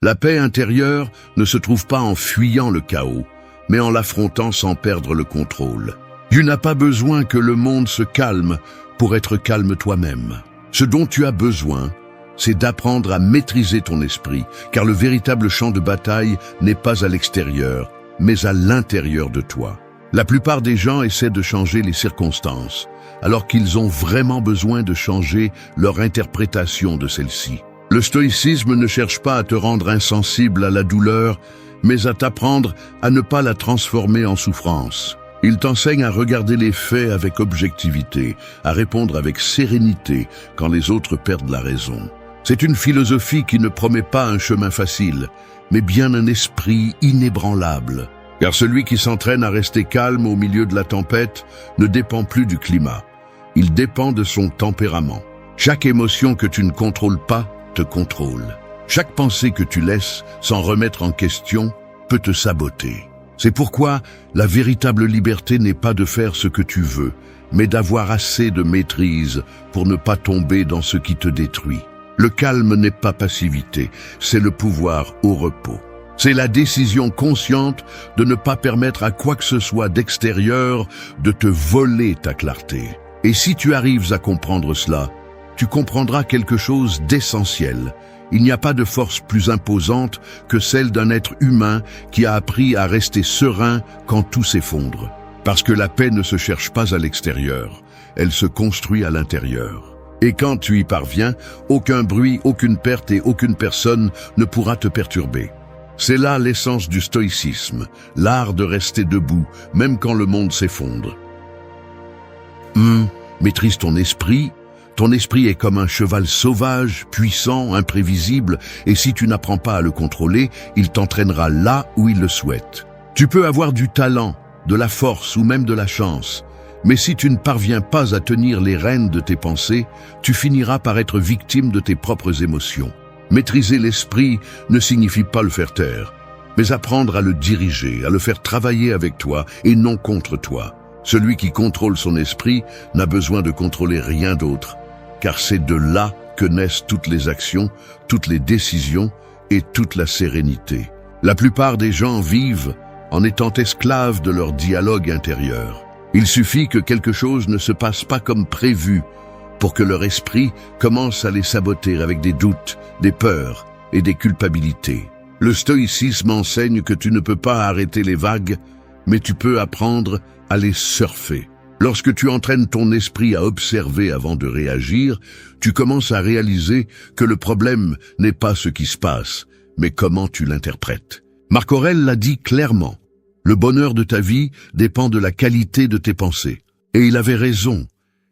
La paix intérieure ne se trouve pas en fuyant le chaos, mais en l'affrontant sans perdre le contrôle. Tu n'as pas besoin que le monde se calme pour être calme toi-même. Ce dont tu as besoin, c'est d'apprendre à maîtriser ton esprit, car le véritable champ de bataille n'est pas à l'extérieur, mais à l'intérieur de toi. La plupart des gens essaient de changer les circonstances, alors qu'ils ont vraiment besoin de changer leur interprétation de celles-ci. Le stoïcisme ne cherche pas à te rendre insensible à la douleur, mais à t'apprendre à ne pas la transformer en souffrance. Il t'enseigne à regarder les faits avec objectivité, à répondre avec sérénité quand les autres perdent la raison. C'est une philosophie qui ne promet pas un chemin facile, mais bien un esprit inébranlable. Car celui qui s'entraîne à rester calme au milieu de la tempête ne dépend plus du climat. Il dépend de son tempérament. Chaque émotion que tu ne contrôles pas te contrôle. Chaque pensée que tu laisses sans remettre en question peut te saboter. C'est pourquoi la véritable liberté n'est pas de faire ce que tu veux, mais d'avoir assez de maîtrise pour ne pas tomber dans ce qui te détruit. Le calme n'est pas passivité, c'est le pouvoir au repos. C'est la décision consciente de ne pas permettre à quoi que ce soit d'extérieur de te voler ta clarté. Et si tu arrives à comprendre cela, tu comprendras quelque chose d'essentiel. Il n'y a pas de force plus imposante que celle d'un être humain qui a appris à rester serein quand tout s'effondre. Parce que la paix ne se cherche pas à l'extérieur, elle se construit à l'intérieur. Et quand tu y parviens, aucun bruit, aucune perte et aucune personne ne pourra te perturber. C'est là l'essence du stoïcisme, l'art de rester debout, même quand le monde s'effondre. Maîtrise ton esprit. Ton esprit est comme un cheval sauvage, puissant, imprévisible, et si tu n'apprends pas à le contrôler, il t'entraînera là où il le souhaite. Tu peux avoir du talent, de la force ou même de la chance, mais si tu ne parviens pas à tenir les rênes de tes pensées, tu finiras par être victime de tes propres émotions. Maîtriser l'esprit ne signifie pas le faire taire, mais apprendre à le diriger, à le faire travailler avec toi et non contre toi. Celui qui contrôle son esprit n'a besoin de contrôler rien d'autre, car c'est de là que naissent toutes les actions, toutes les décisions et toute la sérénité. La plupart des gens vivent en étant esclaves de leur dialogue intérieur. Il suffit que quelque chose ne se passe pas comme prévu pour que leur esprit commence à les saboter avec des doutes, des peurs et des culpabilités. Le stoïcisme enseigne que tu ne peux pas arrêter les vagues, mais tu peux apprendre à les surfer. Lorsque tu entraînes ton esprit à observer avant de réagir, tu commences à réaliser que le problème n'est pas ce qui se passe, mais comment tu l'interprètes. Marc Aurèle l'a dit clairement, le bonheur de ta vie dépend de la qualité de tes pensées. Et il avait raison,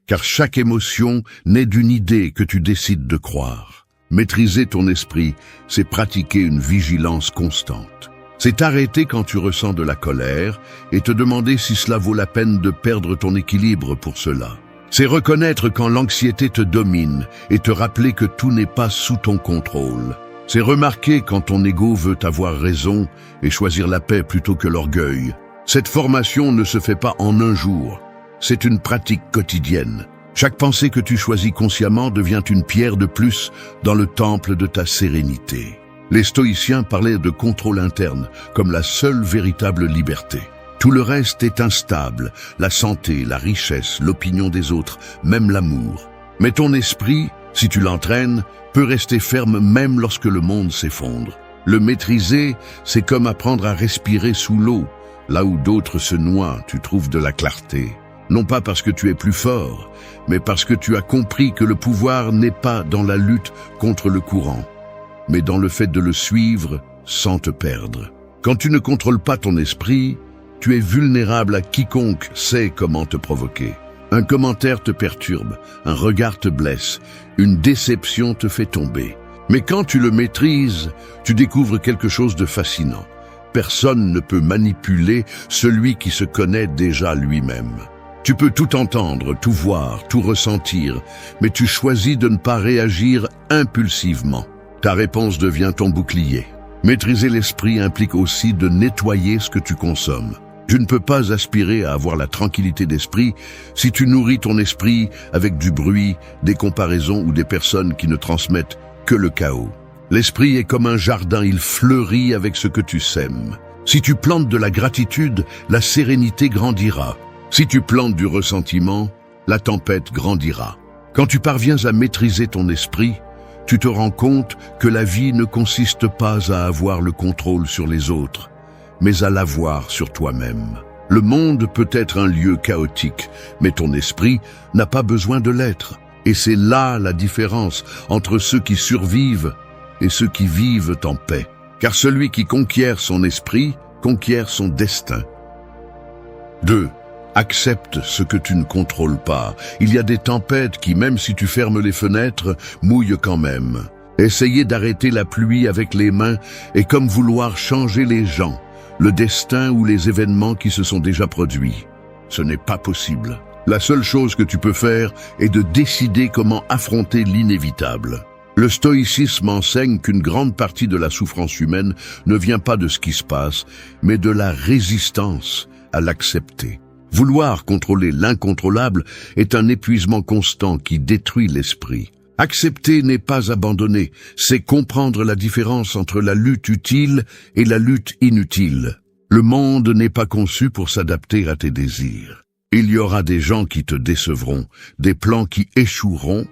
car chaque émotion naît d'une idée que tu décides de croire. Maîtriser ton esprit, c'est pratiquer une vigilance constante. C'est t'arrêter quand tu ressens de la colère et te demander si cela vaut la peine de perdre ton équilibre pour cela. C'est reconnaître quand l'anxiété te domine et te rappeler que tout n'est pas sous ton contrôle. C'est remarquer quand ton ego veut avoir raison et choisir la paix plutôt que l'orgueil. Cette formation ne se fait pas en un jour. C'est une pratique quotidienne. Chaque pensée que tu choisis consciemment devient une pierre de plus dans le temple de ta sérénité. Les stoïciens parlaient de contrôle interne comme la seule véritable liberté. Tout le reste est instable, la santé, la richesse, l'opinion des autres, même l'amour. Mais ton esprit, si tu l'entraînes, peut rester ferme même lorsque le monde s'effondre. Le maîtriser, c'est comme apprendre à respirer sous l'eau. Là où d'autres se noient, tu trouves de la clarté. Non pas parce que tu es plus fort, mais parce que tu as compris que le pouvoir n'est pas dans la lutte contre le courant, mais dans le fait de le suivre sans te perdre. Quand tu ne contrôles pas ton esprit, tu es vulnérable à quiconque sait comment te provoquer. Un commentaire te perturbe, un regard te blesse, une déception te fait tomber. Mais quand tu le maîtrises, tu découvres quelque chose de fascinant. Personne ne peut manipuler celui qui se connaît déjà lui-même. Tu peux tout entendre, tout voir, tout ressentir, mais tu choisis de ne pas réagir impulsivement. Ta réponse devient ton bouclier. Maîtriser l'esprit implique aussi de nettoyer ce que tu consommes. Tu ne peux pas aspirer à avoir la tranquillité d'esprit si tu nourris ton esprit avec du bruit, des comparaisons ou des personnes qui ne transmettent que le chaos. L'esprit est comme un jardin, il fleurit avec ce que tu sèmes. Si tu plantes de la gratitude, la sérénité grandira. Si tu plantes du ressentiment, la tempête grandira. Quand tu parviens à maîtriser ton esprit, tu te rends compte que la vie ne consiste pas à avoir le contrôle sur les autres, mais à l'avoir sur toi-même. Le monde peut être un lieu chaotique, mais ton esprit n'a pas besoin de l'être. Et c'est là la différence entre ceux qui survivent et ceux qui vivent en paix. Car celui qui conquiert son esprit conquiert son destin. 2. Accepte ce que tu ne contrôles pas. Il y a des tempêtes qui, même si tu fermes les fenêtres, mouillent quand même. Essayer d'arrêter la pluie avec les mains est comme vouloir changer les gens, le destin ou les événements qui se sont déjà produits. Ce n'est pas possible. La seule chose que tu peux faire est de décider comment affronter l'inévitable. Le stoïcisme enseigne qu'une grande partie de la souffrance humaine ne vient pas de ce qui se passe, mais de la résistance à l'accepter. Vouloir contrôler l'incontrôlable est un épuisement constant qui détruit l'esprit. Accepter n'est pas abandonner, c'est comprendre la différence entre la lutte utile et la lutte inutile. Le monde n'est pas conçu pour s'adapter à tes désirs. Il y aura des gens qui te décevront, des plans qui échoueront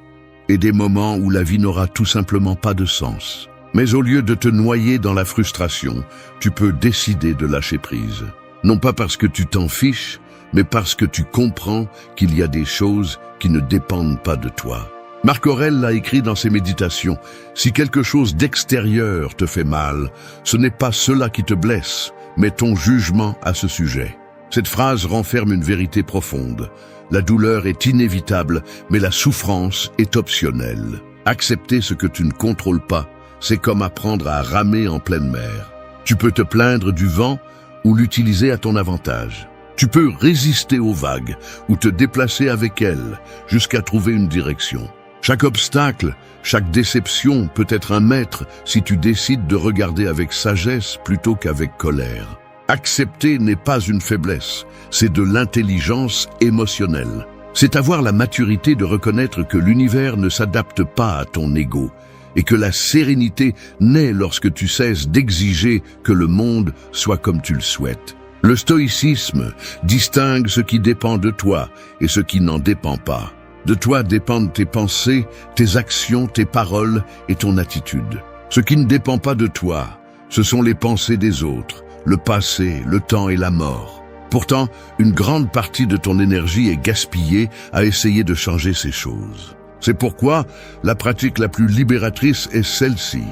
et des moments où la vie n'aura tout simplement pas de sens. Mais au lieu de te noyer dans la frustration, tu peux décider de lâcher prise. Non pas parce que tu t'en fiches, mais parce que tu comprends qu'il y a des choses qui ne dépendent pas de toi. Marc Aurèle l'a écrit dans ses méditations, « Si quelque chose d'extérieur te fait mal, ce n'est pas cela qui te blesse, mais ton jugement à ce sujet. » Cette phrase renferme une vérité profonde. La douleur est inévitable, mais la souffrance est optionnelle. Accepter ce que tu ne contrôles pas, c'est comme apprendre à ramer en pleine mer. Tu peux te plaindre du vent ou l'utiliser à ton avantage. Tu peux résister aux vagues ou te déplacer avec elles jusqu'à trouver une direction. Chaque obstacle, chaque déception peut être un maître si tu décides de regarder avec sagesse plutôt qu'avec colère. Accepter n'est pas une faiblesse, c'est de l'intelligence émotionnelle. C'est avoir la maturité de reconnaître que l'univers ne s'adapte pas à ton ego et que la sérénité naît lorsque tu cesses d'exiger que le monde soit comme tu le souhaites. Le stoïcisme distingue ce qui dépend de toi et ce qui n'en dépend pas. De toi dépendent tes pensées, tes actions, tes paroles et ton attitude. Ce qui ne dépend pas de toi, ce sont les pensées des autres, le passé, le temps et la mort. Pourtant, une grande partie de ton énergie est gaspillée à essayer de changer ces choses. C'est pourquoi la pratique la plus libératrice est celle-ci,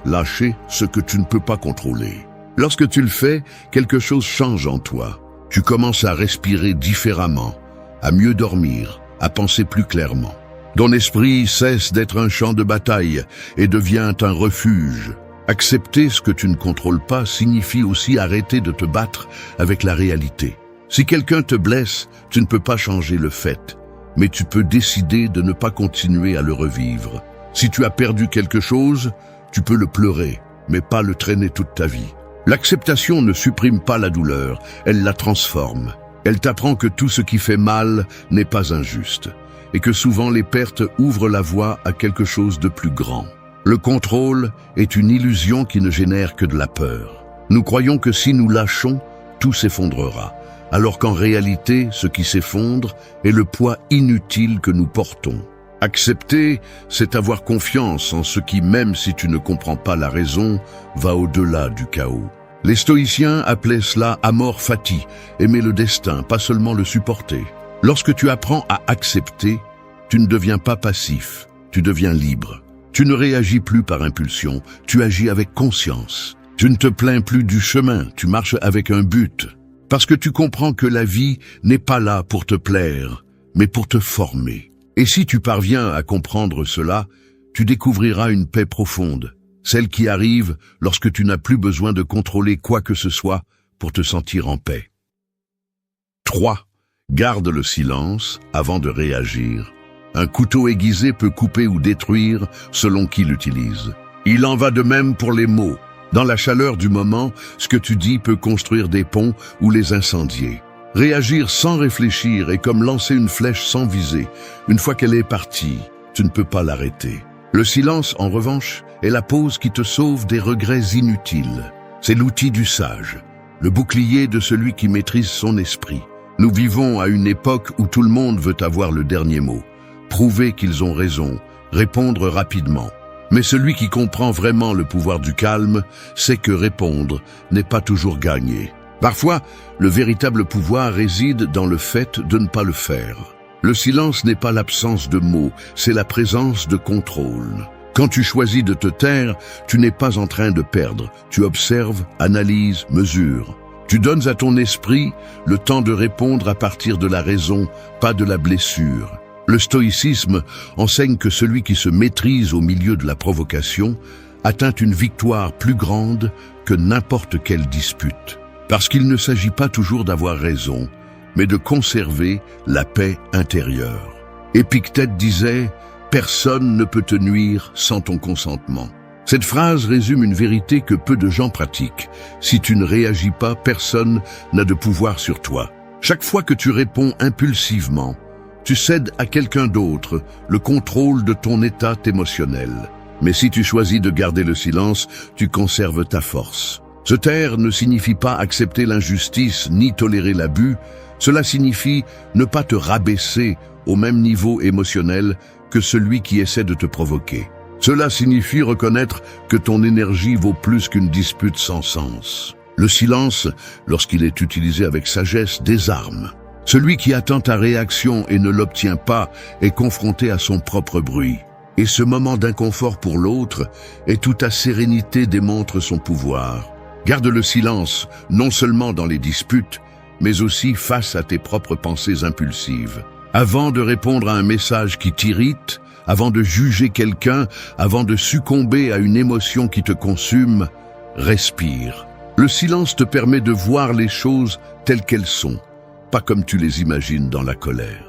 lâcher ce que tu ne peux pas contrôler. Lorsque tu le fais, quelque chose change en toi. Tu commences à respirer différemment, à mieux dormir, à penser plus clairement. Ton esprit cesse d'être un champ de bataille et devient un refuge. Accepter ce que tu ne contrôles pas signifie aussi arrêter de te battre avec la réalité. Si quelqu'un te blesse, tu ne peux pas changer le fait, mais tu peux décider de ne pas continuer à le revivre. Si tu as perdu quelque chose, tu peux le pleurer, mais pas le traîner toute ta vie. L'acceptation ne supprime pas la douleur, elle la transforme. Elle t'apprend que tout ce qui fait mal n'est pas injuste, et que souvent les pertes ouvrent la voie à quelque chose de plus grand. Le contrôle est une illusion qui ne génère que de la peur. Nous croyons que si nous lâchons, tout s'effondrera, alors qu'en réalité, ce qui s'effondre est le poids inutile que nous portons. Accepter, c'est avoir confiance en ce qui, même si tu ne comprends pas la raison, va au-delà du chaos. Les stoïciens appelaient cela amor fati, aimer le destin, pas seulement le supporter. Lorsque tu apprends à accepter, tu ne deviens pas passif, tu deviens libre. Tu ne réagis plus par impulsion, tu agis avec conscience. Tu ne te plains plus du chemin, tu marches avec un but. Parce que tu comprends que la vie n'est pas là pour te plaire, mais pour te former. Et si tu parviens à comprendre cela, tu découvriras une paix profonde, celle qui arrive lorsque tu n'as plus besoin de contrôler quoi que ce soit pour te sentir en paix. 3. Garde le silence avant de réagir. Un couteau aiguisé peut couper ou détruire selon qui l'utilise. Il en va de même pour les mots. Dans la chaleur du moment, ce que tu dis peut construire des ponts ou les incendier. Réagir sans réfléchir est comme lancer une flèche sans viser. Une fois qu'elle est partie, tu ne peux pas l'arrêter. Le silence, en revanche, est la pause qui te sauve des regrets inutiles. C'est l'outil du sage, le bouclier de celui qui maîtrise son esprit. Nous vivons à une époque où tout le monde veut avoir le dernier mot, prouver qu'ils ont raison, répondre rapidement. Mais celui qui comprend vraiment le pouvoir du calme sait que répondre n'est pas toujours gagné. Parfois, le véritable pouvoir réside dans le fait de ne pas le faire. Le silence n'est pas l'absence de mots, c'est la présence de contrôle. Quand tu choisis de te taire, tu n'es pas en train de perdre. Tu observes, analyses, mesures. Tu donnes à ton esprit le temps de répondre à partir de la raison, pas de la blessure. Le stoïcisme enseigne que celui qui se maîtrise au milieu de la provocation atteint une victoire plus grande que n'importe quelle dispute. Parce qu'il ne s'agit pas toujours d'avoir raison, mais de conserver la paix intérieure. Épictète disait « Personne ne peut te nuire sans ton consentement ». Cette phrase résume une vérité que peu de gens pratiquent. Si tu ne réagis pas, personne n'a de pouvoir sur toi. Chaque fois que tu réponds impulsivement, tu cèdes à quelqu'un d'autre le contrôle de ton état émotionnel. Mais si tu choisis de garder le silence, tu conserves ta force. Se taire ne signifie pas accepter l'injustice ni tolérer l'abus. Cela signifie ne pas te rabaisser au même niveau émotionnel que celui qui essaie de te provoquer. Cela signifie reconnaître que ton énergie vaut plus qu'une dispute sans sens. Le silence, lorsqu'il est utilisé avec sagesse, désarme. Celui qui attend ta réaction et ne l'obtient pas est confronté à son propre bruit. Et ce moment d'inconfort pour l'autre est où ta sérénité démontre son pouvoir. Garde le silence, non seulement dans les disputes, mais aussi face à tes propres pensées impulsives. Avant de répondre à un message qui t'irrite, avant de juger quelqu'un, avant de succomber à une émotion qui te consume, respire. Le silence te permet de voir les choses telles qu'elles sont, pas comme tu les imagines dans la colère.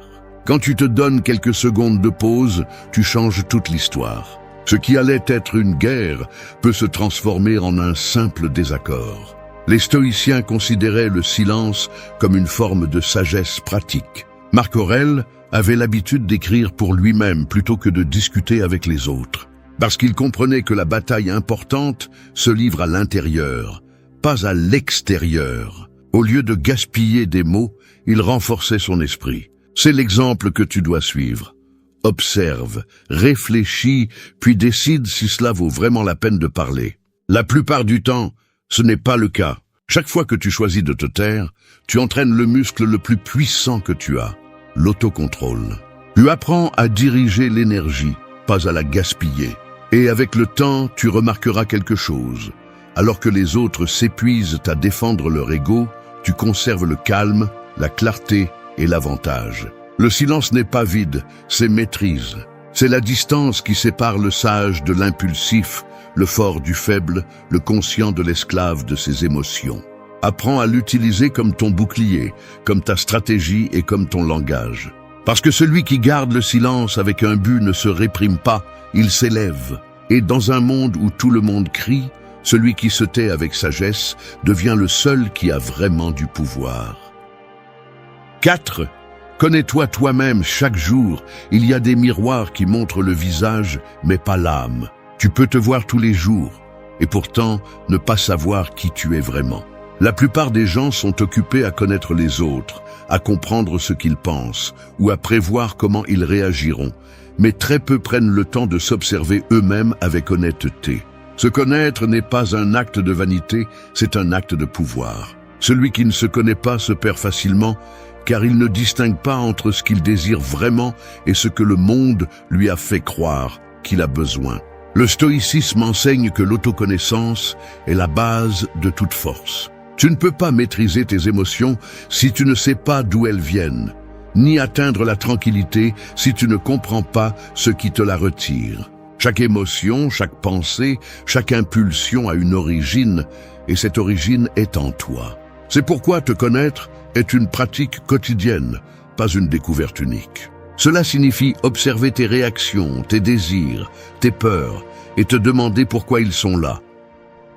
Quand tu te donnes quelques secondes de pause, tu changes toute l'histoire. Ce qui allait être une guerre peut se transformer en un simple désaccord. Les stoïciens considéraient le silence comme une forme de sagesse pratique. Marc Aurèle avait l'habitude d'écrire pour lui-même plutôt que de discuter avec les autres, parce qu'il comprenait que la bataille importante se livre à l'intérieur, pas à l'extérieur. Au lieu de gaspiller des mots, il renforçait son esprit. C'est l'exemple que tu dois suivre. Observe, réfléchis, puis décide si cela vaut vraiment la peine de parler. La plupart du temps, ce n'est pas le cas. Chaque fois que tu choisis de te taire, tu entraînes le muscle le plus puissant que tu as, l'autocontrôle. Tu apprends à diriger l'énergie, pas à la gaspiller. Et avec le temps, tu remarqueras quelque chose. Alors que les autres s'épuisent à défendre leur ego, tu conserves le calme, la clarté et l'avantage. Le silence n'est pas vide, c'est maîtrise. C'est la distance qui sépare le sage de l'impulsif, le fort du faible, le conscient de l'esclave de ses émotions. Apprends à l'utiliser comme ton bouclier, comme ta stratégie et comme ton langage. Parce que celui qui garde le silence avec un but ne se réprime pas, il s'élève. Et dans un monde où tout le monde crie, celui qui se tait avec sagesse devient le seul qui a vraiment du pouvoir. 4. Connais-toi toi-même chaque jour. Il y a des miroirs qui montrent le visage, mais pas l'âme. Tu peux te voir tous les jours, et pourtant ne pas savoir qui tu es vraiment. La plupart des gens sont occupés à connaître les autres, à comprendre ce qu'ils pensent, ou à prévoir comment ils réagiront, mais très peu prennent le temps de s'observer eux-mêmes avec honnêteté. Se connaître n'est pas un acte de vanité, c'est un acte de pouvoir. Celui qui ne se connaît pas se perd facilement, car il ne distingue pas entre ce qu'il désire vraiment et ce que le monde lui a fait croire qu'il a besoin. Le stoïcisme enseigne que l'autoconnaissance est la base de toute force. Tu ne peux pas maîtriser tes émotions si tu ne sais pas d'où elles viennent, ni atteindre la tranquillité si tu ne comprends pas ce qui te la retire. Chaque émotion, chaque pensée, chaque impulsion a une origine, et cette origine est en toi. C'est pourquoi te connaître est une pratique quotidienne, pas une découverte unique. Cela signifie observer tes réactions, tes désirs, tes peurs, et te demander pourquoi ils sont là.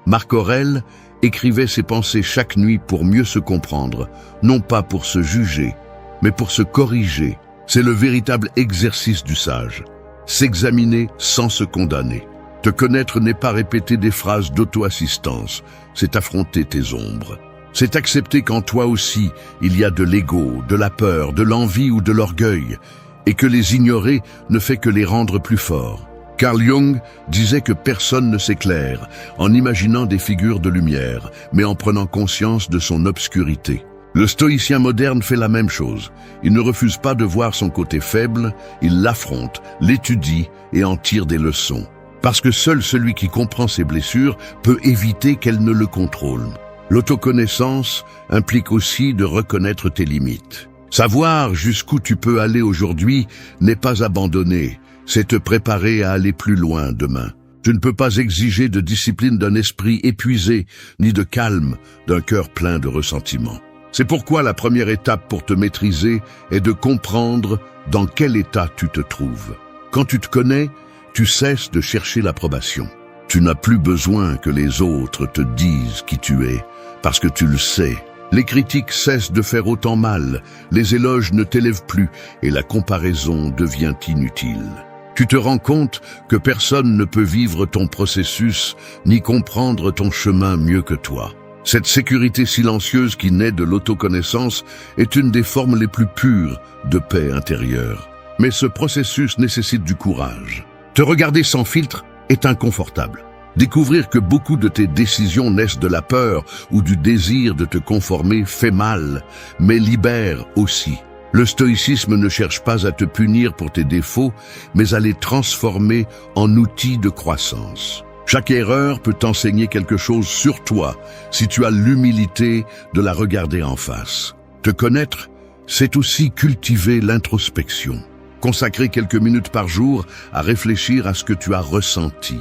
Marc Aurèle écrivait ses pensées chaque nuit pour mieux se comprendre, non pas pour se juger, mais pour se corriger. C'est le véritable exercice du sage. s'examiner sans se condamner. Te connaître n'est pas répéter des phrases d'auto-assistance, c'est affronter tes ombres. C'est accepter qu'en toi aussi, il y a de l'ego, de la peur, de l'envie ou de l'orgueil, et que les ignorer ne fait que les rendre plus forts. Carl Jung disait que personne ne s'éclaire en imaginant des figures de lumière, mais en prenant conscience de son obscurité. Le stoïcien moderne fait la même chose. Il ne refuse pas de voir son côté faible, il l'affronte, l'étudie et en tire des leçons. Parce que seul celui qui comprend ses blessures peut éviter qu'elles ne le contrôlent. L'autoconnaissance implique aussi de reconnaître tes limites. Savoir jusqu'où tu peux aller aujourd'hui n'est pas abandonner, c'est te préparer à aller plus loin demain. Tu ne peux pas exiger de discipline d'un esprit épuisé, ni de calme d'un cœur plein de ressentiment. C'est pourquoi la première étape pour te maîtriser est de comprendre dans quel état tu te trouves. Quand tu te connais, tu cesses de chercher l'approbation. Tu n'as plus besoin que les autres te disent qui tu es, parce que tu le sais. Les critiques cessent de faire autant mal, les éloges ne t'élèvent plus et la comparaison devient inutile. Tu te rends compte que personne ne peut vivre ton processus ni comprendre ton chemin mieux que toi. Cette sécurité silencieuse qui naît de l'autoconnaissance est une des formes les plus pures de paix intérieure. Mais ce processus nécessite du courage. Te regarder sans filtre est inconfortable. Découvrir que beaucoup de tes décisions naissent de la peur ou du désir de te conformer fait mal, mais libère aussi. Le stoïcisme ne cherche pas à te punir pour tes défauts, mais à les transformer en outils de croissance. Chaque erreur peut t'enseigner quelque chose sur toi si tu as l'humilité de la regarder en face. Te connaître, c'est aussi cultiver l'introspection. Consacrer quelques minutes par jour à réfléchir à ce que tu as ressenti,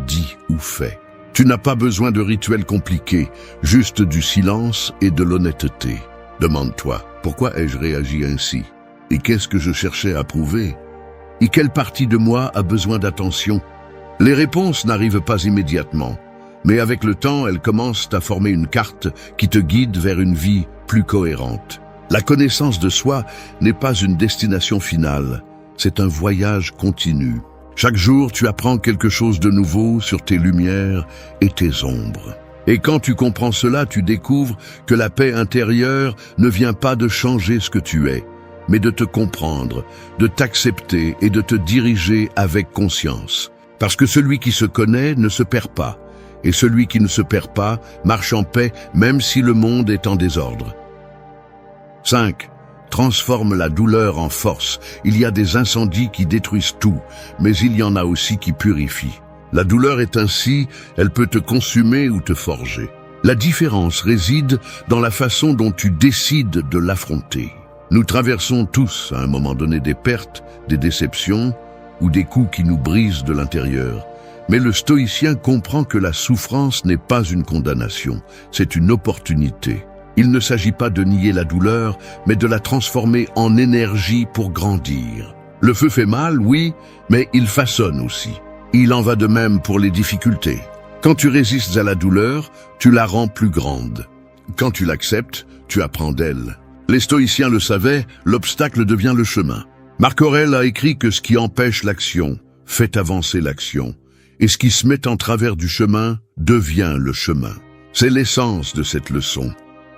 dit ou fait. Tu n'as pas besoin de rituels compliqués, juste du silence et de l'honnêteté. Demande-toi, pourquoi ai-je réagi ainsi? Et qu'est-ce que je cherchais à prouver? Et quelle partie de moi a besoin d'attention? Les réponses n'arrivent pas immédiatement, mais avec le temps, elles commencent à former une carte qui te guide vers une vie plus cohérente. La connaissance de soi n'est pas une destination finale, c'est un voyage continu. Chaque jour, tu apprends quelque chose de nouveau sur tes lumières et tes ombres. Et quand tu comprends cela, tu découvres que la paix intérieure ne vient pas de changer ce que tu es, mais de te comprendre, de t'accepter et de te diriger avec conscience. Parce que celui qui se connaît ne se perd pas, et celui qui ne se perd pas marche en paix même si le monde est en désordre. 5. Transforme la douleur en force. Il y a des incendies qui détruisent tout, mais il y en a aussi qui purifient. La douleur est ainsi, elle peut te consumer ou te forger. La différence réside dans la façon dont tu décides de l'affronter. Nous traversons tous, à un moment donné, des pertes, des déceptions ou des coups qui nous brisent de l'intérieur. Mais le stoïcien comprend que la souffrance n'est pas une condamnation, c'est une opportunité. Il ne s'agit pas de nier la douleur, mais de la transformer en énergie pour grandir. Le feu fait mal, oui, mais il façonne aussi. Il en va de même pour les difficultés. Quand tu résistes à la douleur, tu la rends plus grande. Quand tu l'acceptes, tu apprends d'elle. Les stoïciens le savaient, l'obstacle devient le chemin. Marc Aurèle a écrit que ce qui empêche l'action fait avancer l'action, et ce qui se met en travers du chemin devient le chemin. C'est l'essence de cette leçon.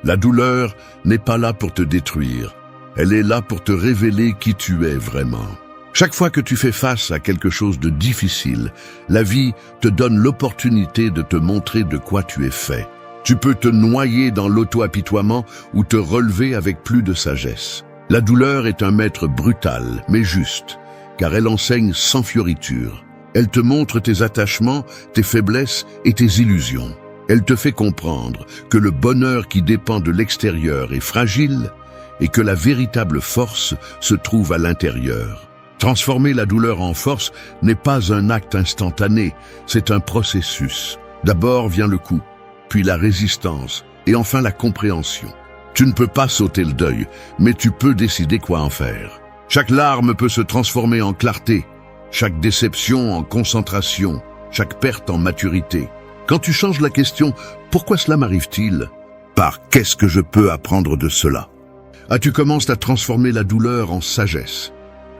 La douleur n'est pas là pour te détruire, elle est là pour te révéler qui tu es vraiment. Chaque fois que tu fais face à quelque chose de difficile, la vie te donne l'opportunité de te montrer de quoi tu es fait. Tu peux te noyer dans l'auto-apitoiement ou te relever avec plus de sagesse. La douleur est un maître brutal, mais juste, car elle enseigne sans fioriture. Elle te montre tes attachements, tes faiblesses et tes illusions. Elle te fait comprendre que le bonheur qui dépend de l'extérieur est fragile et que la véritable force se trouve à l'intérieur. Transformer la douleur en force n'est pas un acte instantané, c'est un processus. D'abord vient le coup, puis la résistance et enfin la compréhension. Tu ne peux pas sauter le deuil, mais tu peux décider quoi en faire. Chaque larme peut se transformer en clarté, chaque déception en concentration, chaque perte en maturité. Quand tu changes la question « Pourquoi cela m'arrive-t-il » par « Qu'est-ce que je peux apprendre de cela ?» tu commences à transformer la douleur en sagesse.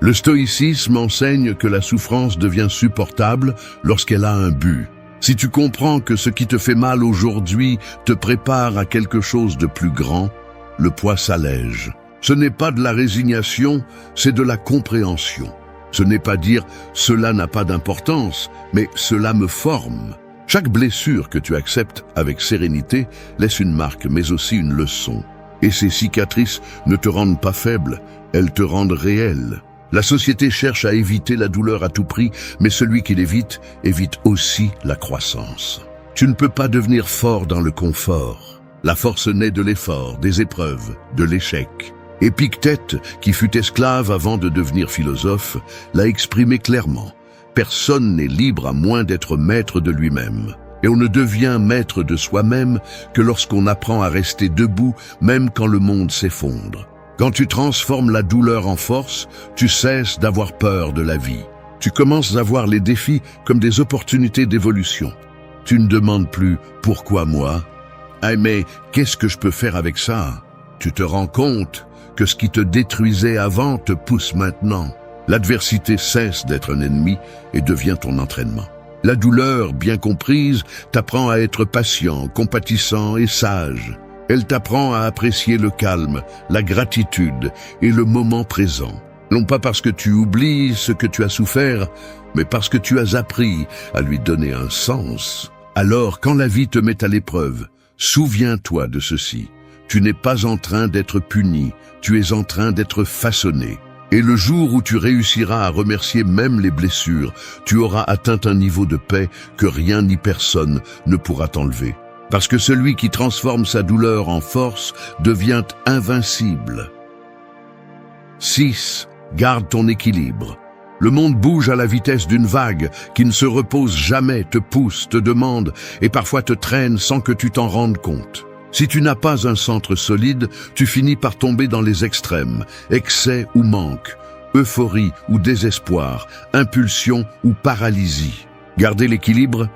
Le stoïcisme enseigne que la souffrance devient supportable lorsqu'elle a un but. Si tu comprends que ce qui te fait mal aujourd'hui te prépare à quelque chose de plus grand, le poids s'allège. Ce n'est pas de la résignation, c'est de la compréhension. Ce n'est pas dire « cela n'a pas d'importance », mais « cela me forme ». Chaque blessure que tu acceptes avec sérénité laisse une marque, mais aussi une leçon. Et ces cicatrices ne te rendent pas faible, elles te rendent réel. La société cherche à éviter la douleur à tout prix, mais celui qui l'évite évite aussi la croissance. Tu ne peux pas devenir fort dans le confort. La force naît de l'effort, des épreuves, de l'échec. Épictète, qui fut esclave avant de devenir philosophe, l'a exprimé clairement. Personne n'est libre à moins d'être maître de lui-même. Et on ne devient maître de soi-même que lorsqu'on apprend à rester debout, même quand le monde s'effondre. Quand tu transformes la douleur en force, tu cesses d'avoir peur de la vie. Tu commences à voir les défis comme des opportunités d'évolution. Tu ne demandes plus « pourquoi moi ?» Ah mais qu'est-ce que je peux faire avec ça? Tu te rends compte que ce qui te détruisait avant te pousse maintenant. L'adversité cesse d'être un ennemi et devient ton entraînement. La douleur, bien comprise, t'apprend à être patient, compatissant et sage. Elle t'apprend à apprécier le calme, la gratitude et le moment présent. Non pas parce que tu oublies ce que tu as souffert, mais parce que tu as appris à lui donner un sens. Alors, quand la vie te met à l'épreuve, souviens-toi de ceci. Tu n'es pas en train d'être puni, tu es en train d'être façonné. Et le jour où tu réussiras à remercier même les blessures, tu auras atteint un niveau de paix que rien ni personne ne pourra t'enlever. Parce que celui qui transforme sa douleur en force devient invincible. 6. Garde ton équilibre. Le monde bouge à la vitesse d'une vague qui ne se repose jamais, te pousse, te demande et parfois te traîne sans que tu t'en rendes compte. Si tu n'as pas un centre solide, tu finis par tomber dans les extrêmes, excès ou manque, euphorie ou désespoir, impulsion ou paralysie. Garder l'équilibre,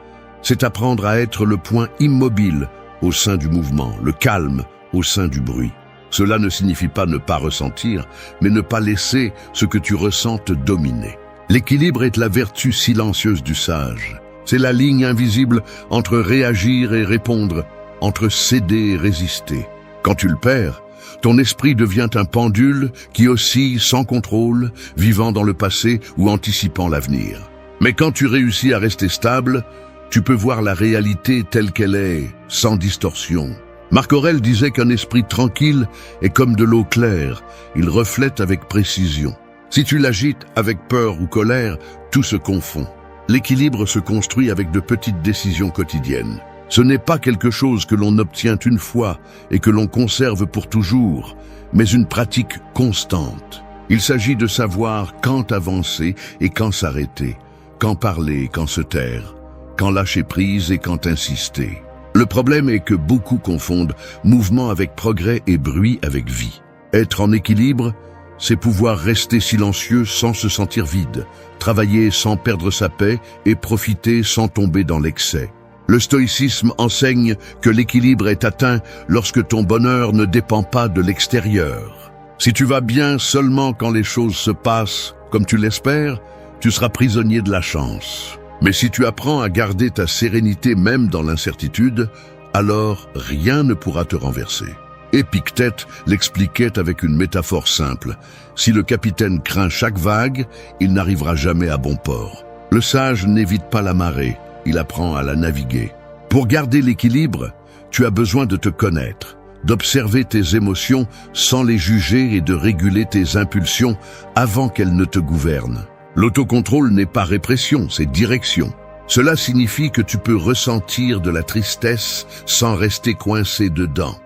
c'est apprendre à être le point immobile au sein du mouvement, le calme au sein du bruit. Cela ne signifie pas ne pas ressentir, mais ne pas laisser ce que tu ressens te dominer. L'équilibre est la vertu silencieuse du sage. C'est la ligne invisible entre réagir et répondre, entre céder et résister. Quand tu le perds, ton esprit devient un pendule qui oscille sans contrôle, vivant dans le passé ou anticipant l'avenir. Mais quand tu réussis à rester stable, tu peux voir la réalité telle qu'elle est, sans distorsion. Marc Aurèle disait qu'un esprit tranquille est comme de l'eau claire, il reflète avec précision. Si tu l'agites avec peur ou colère, tout se confond. L'équilibre se construit avec de petites décisions quotidiennes. Ce n'est pas quelque chose que l'on obtient une fois et que l'on conserve pour toujours, mais une pratique constante. Il s'agit de savoir quand avancer et quand s'arrêter, quand parler et quand se taire, quand lâcher prise et quand insister. Le problème est que beaucoup confondent mouvement avec progrès et bruit avec vie. Être en équilibre, c'est pouvoir rester silencieux sans se sentir vide, travailler sans perdre sa paix et profiter sans tomber dans l'excès. Le stoïcisme enseigne que l'équilibre est atteint lorsque ton bonheur ne dépend pas de l'extérieur. Si tu vas bien seulement quand les choses se passent comme tu l'espères, tu seras prisonnier de la chance. Mais si tu apprends à garder ta sérénité même dans l'incertitude, alors rien ne pourra te renverser. Épictète l'expliquait avec une métaphore simple. Si le capitaine craint chaque vague, il n'arrivera jamais à bon port. Le sage n'évite pas la marée, il apprend à la naviguer. Pour garder l'équilibre, tu as besoin de te connaître, d'observer tes émotions sans les juger et de réguler tes impulsions avant qu'elles ne te gouvernent. L'autocontrôle n'est pas répression, c'est direction. Cela signifie que tu peux ressentir de la tristesse sans rester coincé dedans.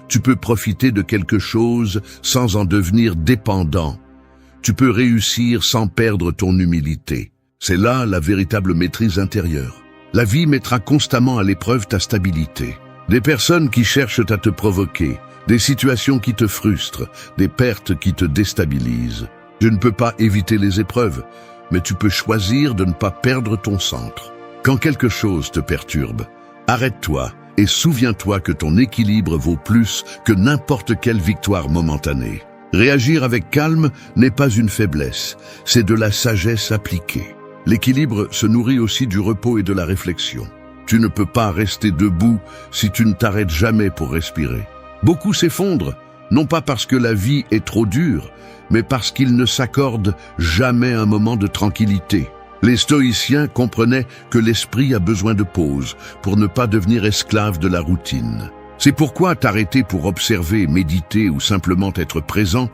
Tu peux profiter de quelque chose sans en devenir dépendant. Tu peux réussir sans perdre ton humilité. C'est là la véritable maîtrise intérieure. La vie mettra constamment à l'épreuve ta stabilité. Des personnes qui cherchent à te provoquer, des situations qui te frustrent, des pertes qui te déstabilisent. Tu ne peux pas éviter les épreuves, mais tu peux choisir de ne pas perdre ton centre. Quand quelque chose te perturbe, arrête-toi et souviens-toi que ton équilibre vaut plus que n'importe quelle victoire momentanée. Réagir avec calme n'est pas une faiblesse, c'est de la sagesse appliquée. L'équilibre se nourrit aussi du repos et de la réflexion. Tu ne peux pas rester debout si tu ne t'arrêtes jamais pour respirer. Beaucoup s'effondrent, non pas parce que la vie est trop dure, mais parce qu'ils ne s'accordent jamais un moment de tranquillité. Les stoïciens comprenaient que l'esprit a besoin de pause pour ne pas devenir esclave de la routine. C'est pourquoi t'arrêter pour observer, méditer ou simplement être présent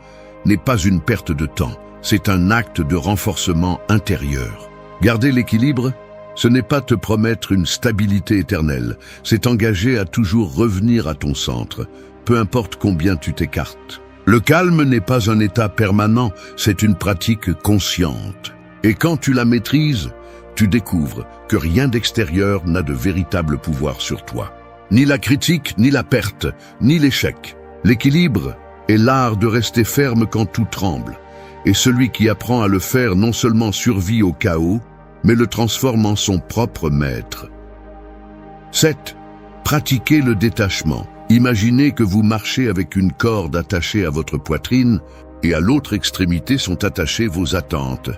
n'est pas une perte de temps, c'est un acte de renforcement intérieur. Garder l'équilibre, ce n'est pas te promettre une stabilité éternelle, c'est t'engager à toujours revenir à ton centre, peu importe combien tu t'écartes. Le calme n'est pas un état permanent, c'est une pratique consciente. Et quand tu la maîtrises, tu découvres que rien d'extérieur n'a de véritable pouvoir sur toi. Ni la critique, ni la perte, ni l'échec. L'équilibre est l'art de rester ferme quand tout tremble. Et celui qui apprend à le faire non seulement survit au chaos, mais le transforme en son propre maître. 7. Pratiquez le détachement. Imaginez que vous marchez avec une corde attachée à votre poitrine et à l'autre extrémité sont attachées vos attentes,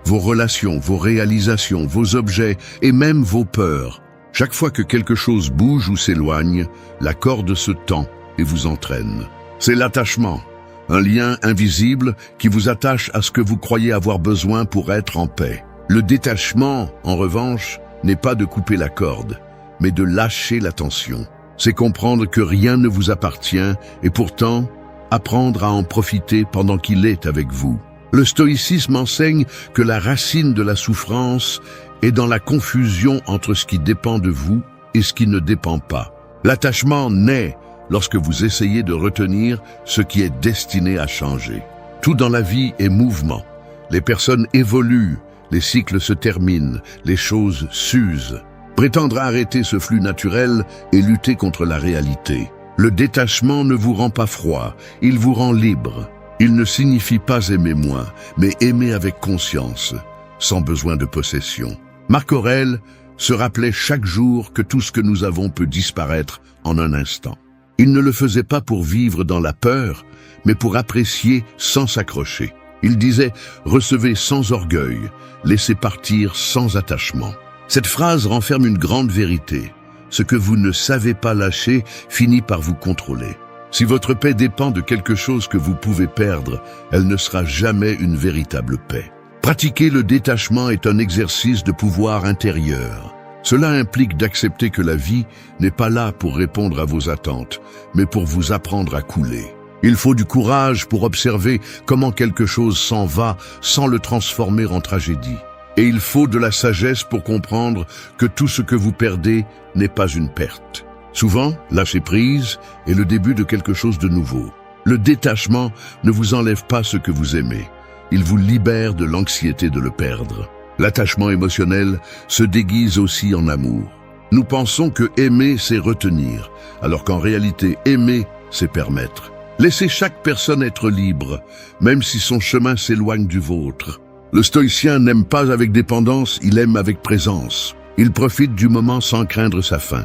vos relations, vos réalisations, vos objets et même vos peurs. Chaque fois que quelque chose bouge ou s'éloigne, la corde se tend et vous entraîne. C'est l'attachement, un lien invisible qui vous attache à ce que vous croyez avoir besoin pour être en paix. Le détachement, en revanche, n'est pas de couper la corde, mais de lâcher la tension. C'est comprendre que rien ne vous appartient et pourtant apprendre à en profiter pendant qu'il est avec vous. Le stoïcisme enseigne que la racine de la souffrance est dans la confusion entre ce qui dépend de vous et ce qui ne dépend pas. L'attachement naît lorsque vous essayez de retenir ce qui est destiné à changer. Tout dans la vie est mouvement. Les personnes évoluent, les cycles se terminent, les choses s'usent. Prétendre arrêter ce flux naturel et lutter contre la réalité. Le détachement ne vous rend pas froid, il vous rend libre. Il ne signifie pas aimer moins, mais aimer avec conscience, sans besoin de possession. Marc Aurèle se rappelait chaque jour que tout ce que nous avons peut disparaître en un instant. Il ne le faisait pas pour vivre dans la peur, mais pour apprécier sans s'accrocher. Il disait « Recevez sans orgueil, laissez partir sans attachement ». Cette phrase renferme une grande vérité. Ce que vous ne savez pas lâcher finit par vous contrôler. Si votre paix dépend de quelque chose que vous pouvez perdre, elle ne sera jamais une véritable paix. Pratiquer le détachement est un exercice de pouvoir intérieur. Cela implique d'accepter que la vie n'est pas là pour répondre à vos attentes, mais pour vous apprendre à couler. Il faut du courage pour observer comment quelque chose s'en va sans le transformer en tragédie. Et il faut de la sagesse pour comprendre que tout ce que vous perdez n'est pas une perte. Souvent, lâcher prise est le début de quelque chose de nouveau. Le détachement ne vous enlève pas ce que vous aimez. Il vous libère de l'anxiété de le perdre. L'attachement émotionnel se déguise aussi en amour. Nous pensons que aimer, c'est retenir, alors qu'en réalité, aimer, c'est permettre. Laissez chaque personne être libre, même si son chemin s'éloigne du vôtre. Le stoïcien n'aime pas avec dépendance, il aime avec présence. Il profite du moment sans craindre sa fin,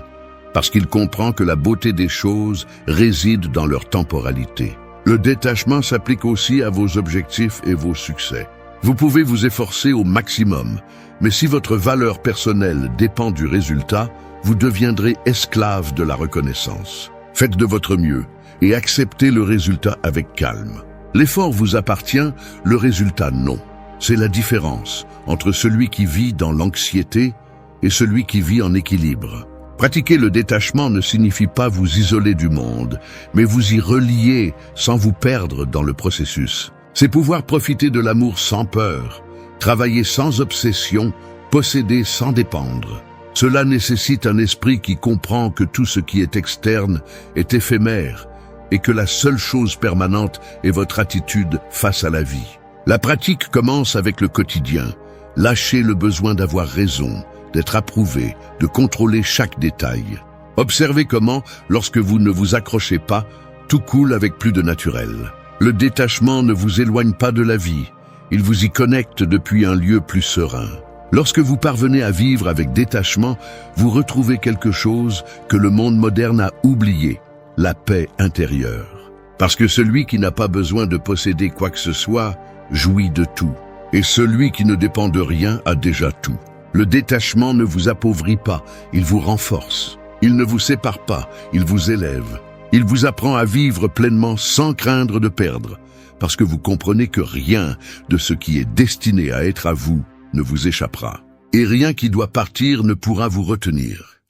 parce qu'il comprend que la beauté des choses réside dans leur temporalité. Le détachement s'applique aussi à vos objectifs et vos succès. Vous pouvez vous efforcer au maximum, mais si votre valeur personnelle dépend du résultat, vous deviendrez esclave de la reconnaissance. Faites de votre mieux et acceptez le résultat avec calme. L'effort vous appartient, le résultat non. C'est la différence entre celui qui vit dans l'anxiété et celui qui vit en équilibre. Pratiquer le détachement ne signifie pas vous isoler du monde, mais vous y relier sans vous perdre dans le processus. C'est pouvoir profiter de l'amour sans peur, travailler sans obsession, posséder sans dépendre. Cela nécessite un esprit qui comprend que tout ce qui est externe est éphémère et que la seule chose permanente est votre attitude face à la vie. La pratique commence avec le quotidien. Lâchez le besoin d'avoir raison, d'être approuvé, de contrôler chaque détail. Observez comment, lorsque vous ne vous accrochez pas, tout coule avec plus de naturel. Le détachement ne vous éloigne pas de la vie, il vous y connecte depuis un lieu plus serein. Lorsque vous parvenez à vivre avec détachement, vous retrouvez quelque chose que le monde moderne a oublié, la paix intérieure. Parce que celui qui n'a pas besoin de posséder quoi que ce soit, jouit de tout. Et celui qui ne dépend de rien a déjà tout. Le détachement ne vous appauvrit pas, il vous renforce. Il ne vous sépare pas, il vous élève. Il vous apprend à vivre pleinement sans craindre de perdre, parce que vous comprenez que rien de ce qui est destiné à être à vous ne vous échappera. Et rien qui doit partir ne pourra vous retenir.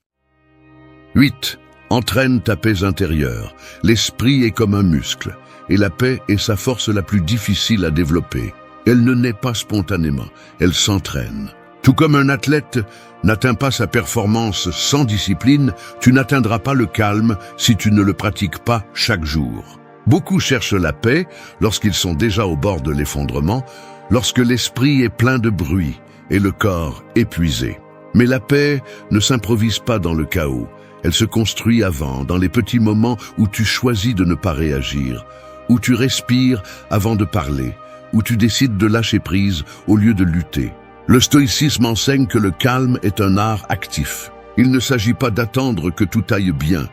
8. Entraîne ta paix intérieure. L'esprit est comme un muscle, et la paix est sa force la plus difficile à développer. Elle ne naît pas spontanément, elle s'entraîne. Tout comme un athlète n'atteint pas sa performance sans discipline, tu n'atteindras pas le calme si tu ne le pratiques pas chaque jour. Beaucoup cherchent la paix lorsqu'ils sont déjà au bord de l'effondrement, lorsque l'esprit est plein de bruit et le corps épuisé. Mais la paix ne s'improvise pas dans le chaos. Elle se construit avant, dans les petits moments où tu choisis de ne pas réagir, où tu respires avant de parler, où tu décides de lâcher prise au lieu de lutter. Le stoïcisme enseigne que le calme est un art actif. Il ne s'agit pas d'attendre que tout aille bien,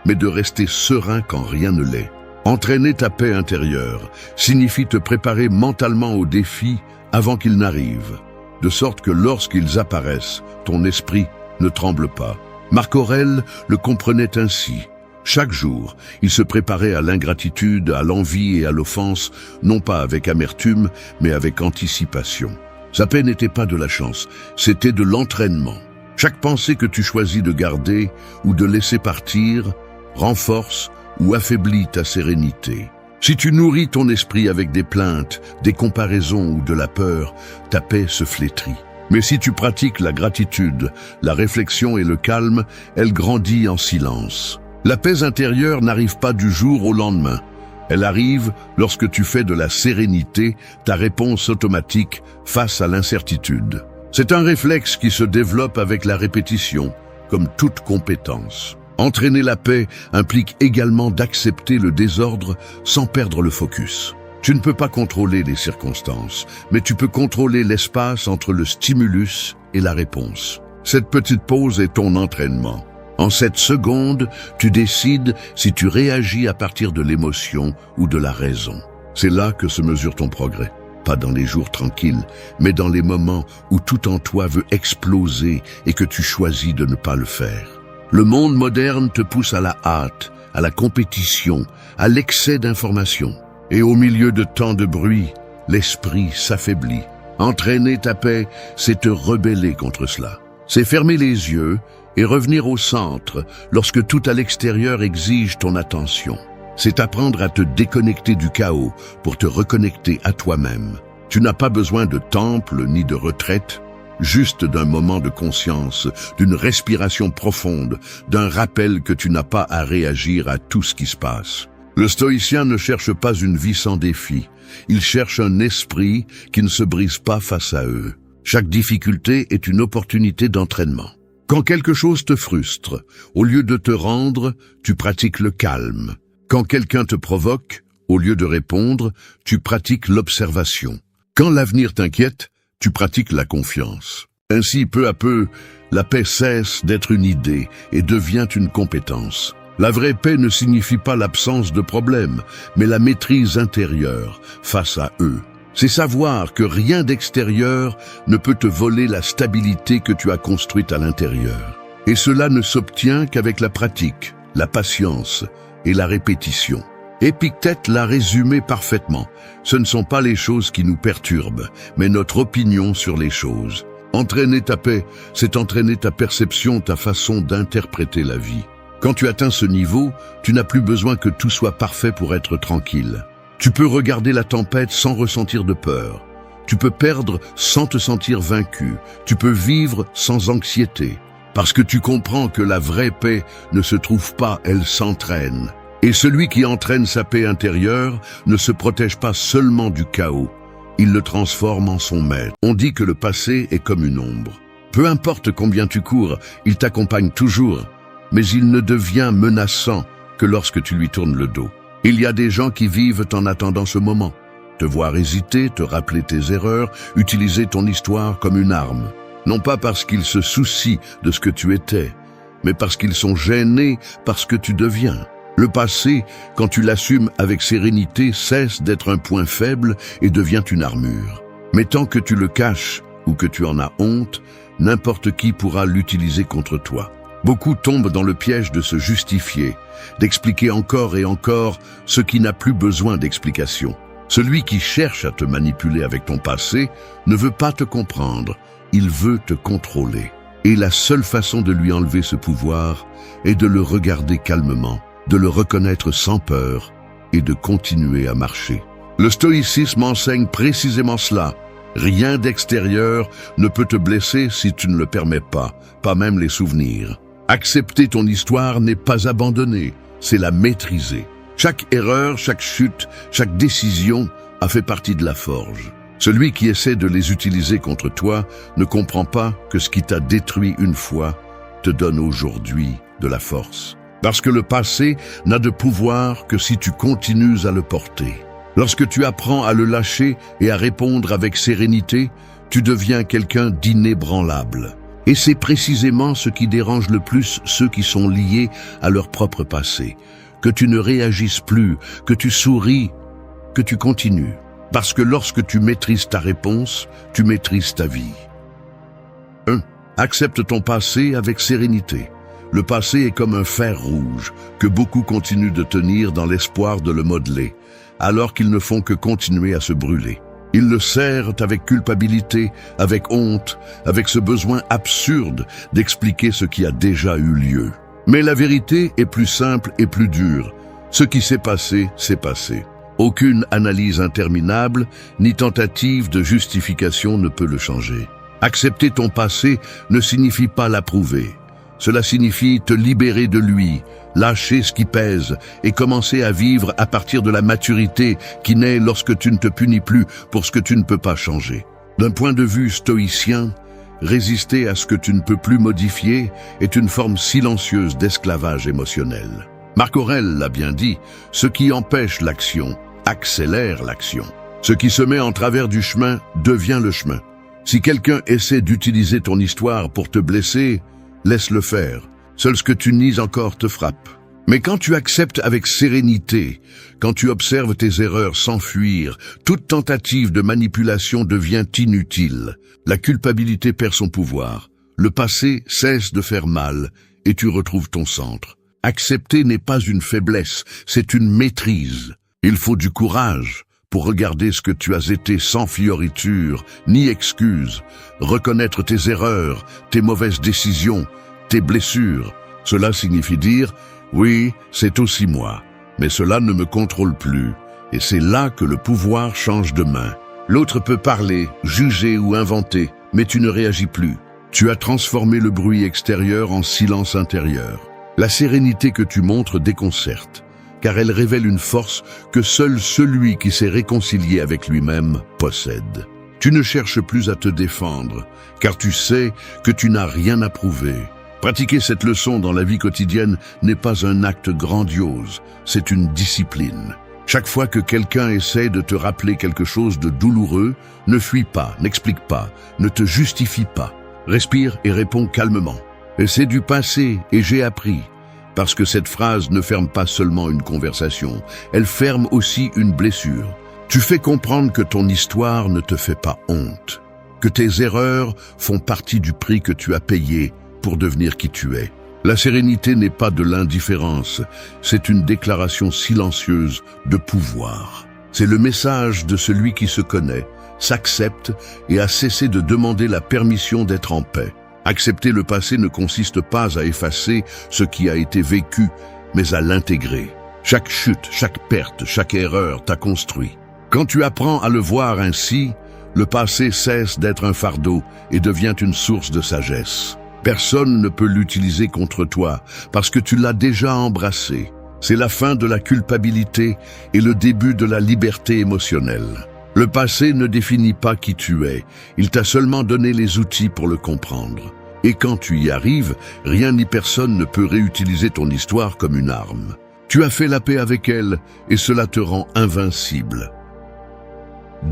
mais de rester serein quand rien ne l'est. Entraîner ta paix intérieure signifie te préparer mentalement aux défis avant qu'ils n'arrivent, de sorte que lorsqu'ils apparaissent, ton esprit ne tremble pas. Marc Aurèle le comprenait ainsi. Chaque jour, il se préparait à l'ingratitude, à l'envie et à l'offense, non pas avec amertume, mais avec anticipation. Sa paix n'était pas de la chance, c'était de l'entraînement. Chaque pensée que tu choisis de garder ou de laisser partir renforce ou affaiblit ta sérénité. Si tu nourris ton esprit avec des plaintes, des comparaisons ou de la peur, ta paix se flétrit. Mais si tu pratiques la gratitude, la réflexion et le calme, elle grandit en silence. La paix intérieure n'arrive pas du jour au lendemain. Elle arrive lorsque tu fais de la sérénité ta réponse automatique face à l'incertitude. C'est un réflexe qui se développe avec la répétition, comme toute compétence. Entraîner la paix implique également d'accepter le désordre sans perdre le focus. Tu ne peux pas contrôler les circonstances, mais tu peux contrôler l'espace entre le stimulus et la réponse. Cette petite pause est ton entraînement. En 7 secondes, tu décides si tu réagis à partir de l'émotion ou de la raison. C'est là que se mesure ton progrès. Pas dans les jours tranquilles, mais dans les moments où tout en toi veut exploser et que tu choisis de ne pas le faire. Le monde moderne te pousse à la hâte, à la compétition, à l'excès d'informations. Et au milieu de tant de bruit, l'esprit s'affaiblit. Entraîner ta paix, c'est te rebeller contre cela. C'est fermer les yeux et revenir au centre lorsque tout à l'extérieur exige ton attention. C'est apprendre à te déconnecter du chaos pour te reconnecter à toi-même. Tu n'as pas besoin de temple ni de retraite, juste d'un moment de conscience, d'une respiration profonde, d'un rappel que tu n'as pas à réagir à tout ce qui se passe. Le stoïcien ne cherche pas une vie sans défi, il cherche un esprit qui ne se brise pas face à eux. Chaque difficulté est une opportunité d'entraînement. Quand quelque chose te frustre, au lieu de te rendre, tu pratiques le calme. Quand quelqu'un te provoque, au lieu de répondre, tu pratiques l'observation. Quand l'avenir t'inquiète, tu pratiques la confiance. Ainsi, peu à peu, la paix cesse d'être une idée et devient une compétence. La vraie paix ne signifie pas l'absence de problèmes, mais la maîtrise intérieure face à eux. C'est savoir que rien d'extérieur ne peut te voler la stabilité que tu as construite à l'intérieur. Et cela ne s'obtient qu'avec la pratique, la patience et la répétition. Épictète l'a résumé parfaitement. Ce ne sont pas les choses qui nous perturbent, mais notre opinion sur les choses. Entraîner ta paix, c'est entraîner ta perception, ta façon d'interpréter la vie. Quand tu atteins ce niveau, tu n'as plus besoin que tout soit parfait pour être tranquille. Tu peux regarder la tempête sans ressentir de peur. Tu peux perdre sans te sentir vaincu. Tu peux vivre sans anxiété. Parce que tu comprends que la vraie paix ne se trouve pas, elle s'entraîne. Et celui qui entraîne sa paix intérieure ne se protège pas seulement du chaos. Il le transforme en son maître. On dit que le passé est comme une ombre. Peu importe combien tu cours, il t'accompagne toujours. Mais il ne devient menaçant que lorsque tu lui tournes le dos. Il y a des gens qui vivent en attendant ce moment. Te voir hésiter, te rappeler tes erreurs, utiliser ton histoire comme une arme. Non pas parce qu'ils se soucient de ce que tu étais, mais parce qu'ils sont gênés par ce que tu deviens. Le passé, quand tu l'assumes avec sérénité, cesse d'être un point faible et devient une armure. Mais tant que tu le caches ou que tu en as honte, n'importe qui pourra l'utiliser contre toi. Beaucoup tombent dans le piège de se justifier, d'expliquer encore et encore ce qui n'a plus besoin d'explication. Celui qui cherche à te manipuler avec ton passé ne veut pas te comprendre, il veut te contrôler. Et la seule façon de lui enlever ce pouvoir est de le regarder calmement, de le reconnaître sans peur et de continuer à marcher. Le stoïcisme enseigne précisément cela. Rien d'extérieur ne peut te blesser si tu ne le permets pas même les souvenirs. Accepter ton histoire n'est pas abandonner, c'est la maîtriser. Chaque erreur, chaque chute, chaque décision a fait partie de la forge. Celui qui essaie de les utiliser contre toi ne comprend pas que ce qui t'a détruit une fois te donne aujourd'hui de la force. Parce que le passé n'a de pouvoir que si tu continues à le porter. Lorsque tu apprends à le lâcher et à répondre avec sérénité, tu deviens quelqu'un d'inébranlable. Et c'est précisément ce qui dérange le plus ceux qui sont liés à leur propre passé. Que tu ne réagisses plus, que tu souris, que tu continues. Parce que lorsque tu maîtrises ta réponse, tu maîtrises ta vie. 1. Accepte ton passé avec sérénité. Le passé est comme un fer rouge que beaucoup continuent de tenir dans l'espoir de le modeler, alors qu'ils ne font que continuer à se brûler. Ils le serrent avec culpabilité, avec honte, avec ce besoin absurde d'expliquer ce qui a déjà eu lieu. Mais la vérité est plus simple et plus dure. Ce qui s'est passé, c'est passé. Aucune analyse interminable, ni tentative de justification ne peut le changer. Accepter ton passé ne signifie pas l'approuver. Cela signifie te libérer de lui, lâcher ce qui pèse et commencer à vivre à partir de la maturité qui naît lorsque tu ne te punis plus pour ce que tu ne peux pas changer. D'un point de vue stoïcien, résister à ce que tu ne peux plus modifier est une forme silencieuse d'esclavage émotionnel. Marc Aurèle l'a bien dit, ce qui empêche l'action accélère l'action. Ce qui se met en travers du chemin devient le chemin. Si quelqu'un essaie d'utiliser ton histoire pour te blesser, laisse-le faire. Seul ce que tu nies encore te frappe. Mais quand tu acceptes avec sérénité, quand tu observes tes erreurs sans fuir, toute tentative de manipulation devient inutile. La culpabilité perd son pouvoir. Le passé cesse de faire mal et tu retrouves ton centre. Accepter n'est pas une faiblesse, c'est une maîtrise. Il faut du courage pour regarder ce que tu as été sans fioriture, ni excuse, reconnaître tes erreurs, tes mauvaises décisions, tes blessures. Cela signifie dire « Oui, c'est aussi moi, mais cela ne me contrôle plus. » Et c'est là que le pouvoir change de main. L'autre peut parler, juger ou inventer, mais tu ne réagis plus. Tu as transformé le bruit extérieur en silence intérieur. La sérénité que tu montres déconcerte, car elle révèle une force que seul celui qui s'est réconcilié avec lui-même possède. Tu ne cherches plus à te défendre, car tu sais que tu n'as rien à prouver. Pratiquer cette leçon dans la vie quotidienne n'est pas un acte grandiose, c'est une discipline. Chaque fois que quelqu'un essaie de te rappeler quelque chose de douloureux, ne fuis pas, n'explique pas, ne te justifie pas. Respire et réponds calmement. Et c'est du passé et j'ai appris. Parce que cette phrase ne ferme pas seulement une conversation, elle ferme aussi une blessure. Tu fais comprendre que ton histoire ne te fait pas honte, que tes erreurs font partie du prix que tu as payé pour devenir qui tu es. La sérénité n'est pas de l'indifférence, c'est une déclaration silencieuse de pouvoir. C'est le message de celui qui se connaît, s'accepte et a cessé de demander la permission d'être en paix. Accepter le passé ne consiste pas à effacer ce qui a été vécu, mais à l'intégrer. Chaque chute, chaque perte, chaque erreur t'a construit. Quand tu apprends à le voir ainsi, le passé cesse d'être un fardeau et devient une source de sagesse. Personne ne peut l'utiliser contre toi parce que tu l'as déjà embrassé. C'est la fin de la culpabilité et le début de la liberté émotionnelle. Le passé ne définit pas qui tu es, il t'a seulement donné les outils pour le comprendre. Et quand tu y arrives, rien ni personne ne peut réutiliser ton histoire comme une arme. Tu as fait la paix avec elle et cela te rend invincible.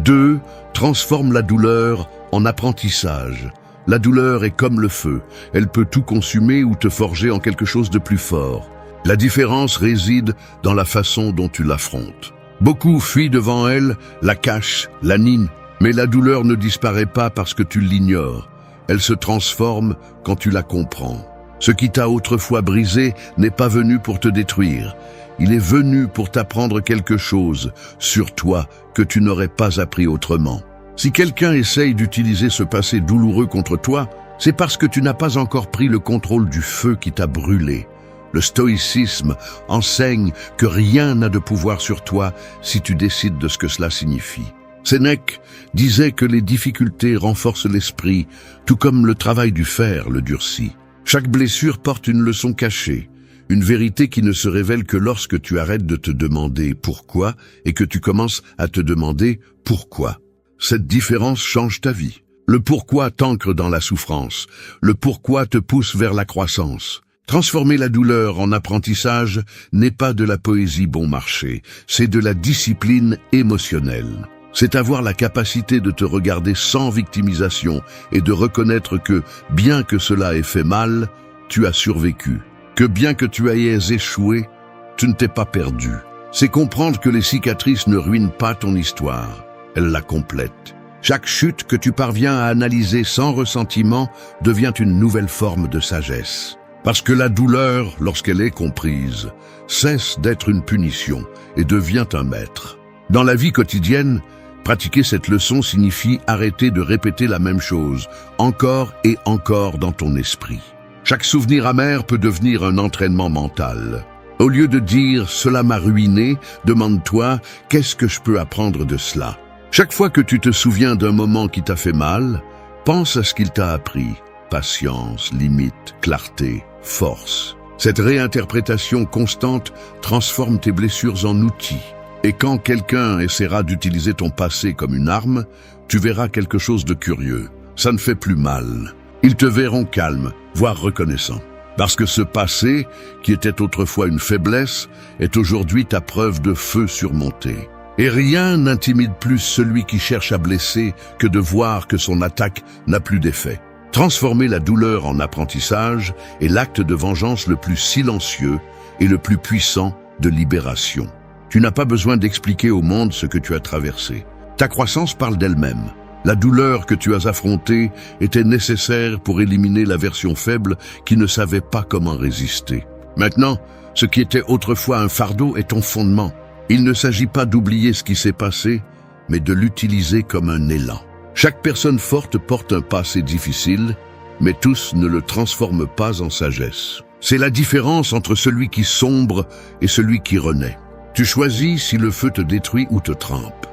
2. Transforme la douleur en apprentissage. La douleur est comme le feu, elle peut tout consumer ou te forger en quelque chose de plus fort. La différence réside dans la façon dont tu l'affrontes. Beaucoup fuient devant elle, la cachent, la nient, mais la douleur ne disparaît pas parce que tu l'ignores. Elle se transforme quand tu la comprends. Ce qui t'a autrefois brisé n'est pas venu pour te détruire. Il est venu pour t'apprendre quelque chose sur toi que tu n'aurais pas appris autrement. Si quelqu'un essaye d'utiliser ce passé douloureux contre toi, c'est parce que tu n'as pas encore pris le contrôle du feu qui t'a brûlé. Le stoïcisme enseigne que rien n'a de pouvoir sur toi si tu décides de ce que cela signifie. Sénèque disait que les difficultés renforcent l'esprit, tout comme le travail du fer le durcit. Chaque blessure porte une leçon cachée, une vérité qui ne se révèle que lorsque tu arrêtes de te demander pourquoi et que tu commences à te demander pourquoi. Cette différence change ta vie. Le pourquoi t'ancre dans la souffrance, le pourquoi te pousse vers la croissance. Transformer la douleur en apprentissage n'est pas de la poésie bon marché, c'est de la discipline émotionnelle. C'est avoir la capacité de te regarder sans victimisation et de reconnaître que, bien que cela ait fait mal, tu as survécu. Que bien que tu aies échoué, tu ne t'es pas perdu. C'est comprendre que les cicatrices ne ruinent pas ton histoire, elles la complètent. Chaque chute que tu parviens à analyser sans ressentiment devient une nouvelle forme de sagesse. Parce que la douleur, lorsqu'elle est comprise, cesse d'être une punition et devient un maître. Dans la vie quotidienne, pratiquer cette leçon signifie arrêter de répéter la même chose, encore et encore dans ton esprit. Chaque souvenir amer peut devenir un entraînement mental. Au lieu de dire « cela m'a ruiné », demande-toi « qu'est-ce que je peux apprendre de cela ?» Chaque fois que tu te souviens d'un moment qui t'a fait mal, pense à ce qu'il t'a appris. Patience, limite, clarté, force. Cette réinterprétation constante transforme tes blessures en outils. Et quand quelqu'un essaiera d'utiliser ton passé comme une arme, tu verras quelque chose de curieux. Ça ne fait plus mal. Ils te verront calme, voire reconnaissant. Parce que ce passé, qui était autrefois une faiblesse, est aujourd'hui ta preuve de feu surmontée. Et rien n'intimide plus celui qui cherche à blesser que de voir que son attaque n'a plus d'effet. Transformer la douleur en apprentissage est l'acte de vengeance le plus silencieux et le plus puissant de libération. Tu n'as pas besoin d'expliquer au monde ce que tu as traversé. Ta croissance parle d'elle-même. La douleur que tu as affrontée était nécessaire pour éliminer la version faible qui ne savait pas comment résister. Maintenant, ce qui était autrefois un fardeau est ton fondement. Il ne s'agit pas d'oublier ce qui s'est passé, mais de l'utiliser comme un élan. Chaque personne forte porte un passé difficile, mais tous ne le transforment pas en sagesse. C'est la différence entre celui qui sombre et celui qui renaît. Tu choisis si le feu te détruit ou te trempe.